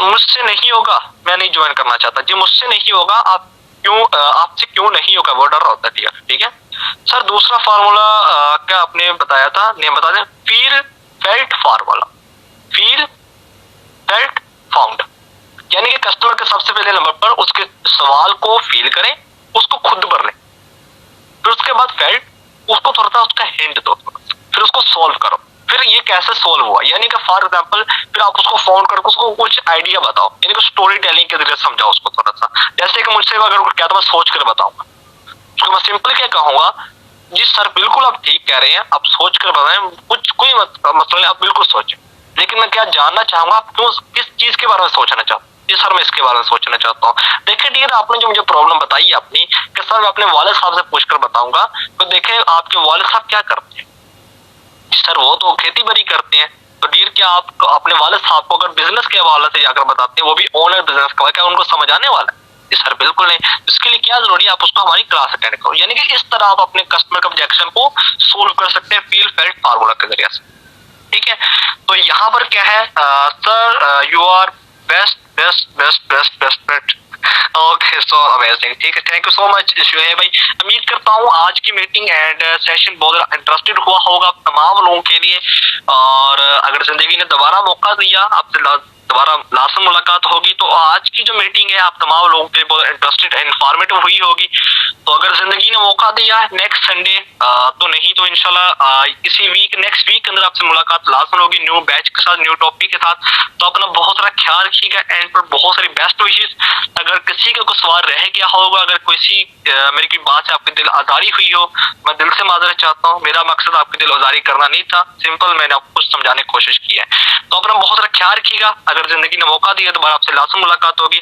मुझसे नहीं होगा, मैं नहीं ज्वाइन करना चाहता जी, मुझसे नहीं होगा, आप क्यों, आपसे क्यों नहीं होगा, वो डर होता है। ठीक है सर, दूसरा फार्मूला क्या आपने बताया था, नेम बता दें। Feel felt formula, feel felt found, यानी कि कस्टमर के सबसे पहले नंबर पर उसके सवाल को फील करें, उसको खुद भर लें, फिर उसके बाद फेल्ट, उसको थोड़ा सा उसका हिंट दो, फिर उसको सोल्व करो। फिर ये कैसे सोल्व हुआ, यानी कि फॉर एग्जांपल फिर आप उसको फोन करके उसको कुछ आइडिया बताओ, यानी कि स्टोरी टेलिंग के जरिए समझाओ उसको थोड़ा सा। जैसे कि मुझसे अगर क्या तो मैं सोच कर बताऊंगा, उसको मैं सिंपल क्या कहूंगा, जी सर बिल्कुल आप ठीक कह रहे हैं, आप सोच कर बताएं, कुछ कोई मसला नहीं, आप बिल्कुल सोचें, लेकिन मैं क्या जानना चाहूंगा, आप क्यों किस चीज के बारे में सोचना चाहते हैं? जी सर मैं इसके बारे में सोचना चाहता हूँ। देखिए ठीक है, आपने जो मुझे प्रॉब्लम बताई अपनी, कि सर मैं अपने वालिद साहब से पूछकर बताऊंगा, तो देखें आपके वालिद साहब क्या करते हैं। जी सर, वो तो खेती बाड़ी करते हैं। तो डियर, क्या आप अपने वालिद साहब को अगर बिजनेस के हवाले से जाकर बताते हैं, वो भी ओनर बिजनेस का, क्या उनको समझ आने वाला है? जी सर, बिल्कुल नहीं। इसके लिए क्या जरूरी है, आप उसको हमारी क्लास अटेंड करो। यानी कि इस तरह आप अपने कस्टमर के ऑब्जेक्शन को सोल्व कर सकते हैं फील फेल्ट फार्मूला के जरिए से। ठीक है, तो यहाँ पर क्या है, sir you are best best best best best best. Okay, so amazing. ठीक है, thank you so much Shoaib भाई। उम्मीद करता हूँ आज की मीटिंग एंड सेशन बहुत इंटरेस्टेड हुआ होगा तमाम लोगों के लिए। और अगर जिंदगी ने दोबारा मौका दिया, आपसे दोबारा लाजम मुलाकात होगी, तो आज की जो मीटिंग है आप तमाम लोगों के लिए बहुत इंटरेस्टेड एंड इंफॉर्मेटिव हुई होगी। तो अगर जिंदगी ने मौका दिया नेक्स्ट संडे, तो नहीं तो इंशाल्लाह इसी वीक नेक्स्ट वीक के अंदर आपसे मुलाकात लाजम होगी, न्यू बैच के साथ, न्यू टॉपिक के साथ। तो अपना बहुत सारा ख्याल रखिएगा एंड पर बहुत सारी बेस्ट विशेस। अगर किसी का कोई सवाल रह गया होगा, अगर किसी मेरी कोई बात से आपकी दिल आजारी हुई हो, मैं दिल से माजरत चाहता हूँ। मेरा मकसद आपकी दिल आजारी करना नहीं था, सिंपल मैंने आपको कुछ समझाने की कोशिश की है। तो अपना बहुत सारा ख्याल रखिएगा। अगर जिंदगी ने मौका दिया दोबारा आपसे लाजम मुलाकात होगी।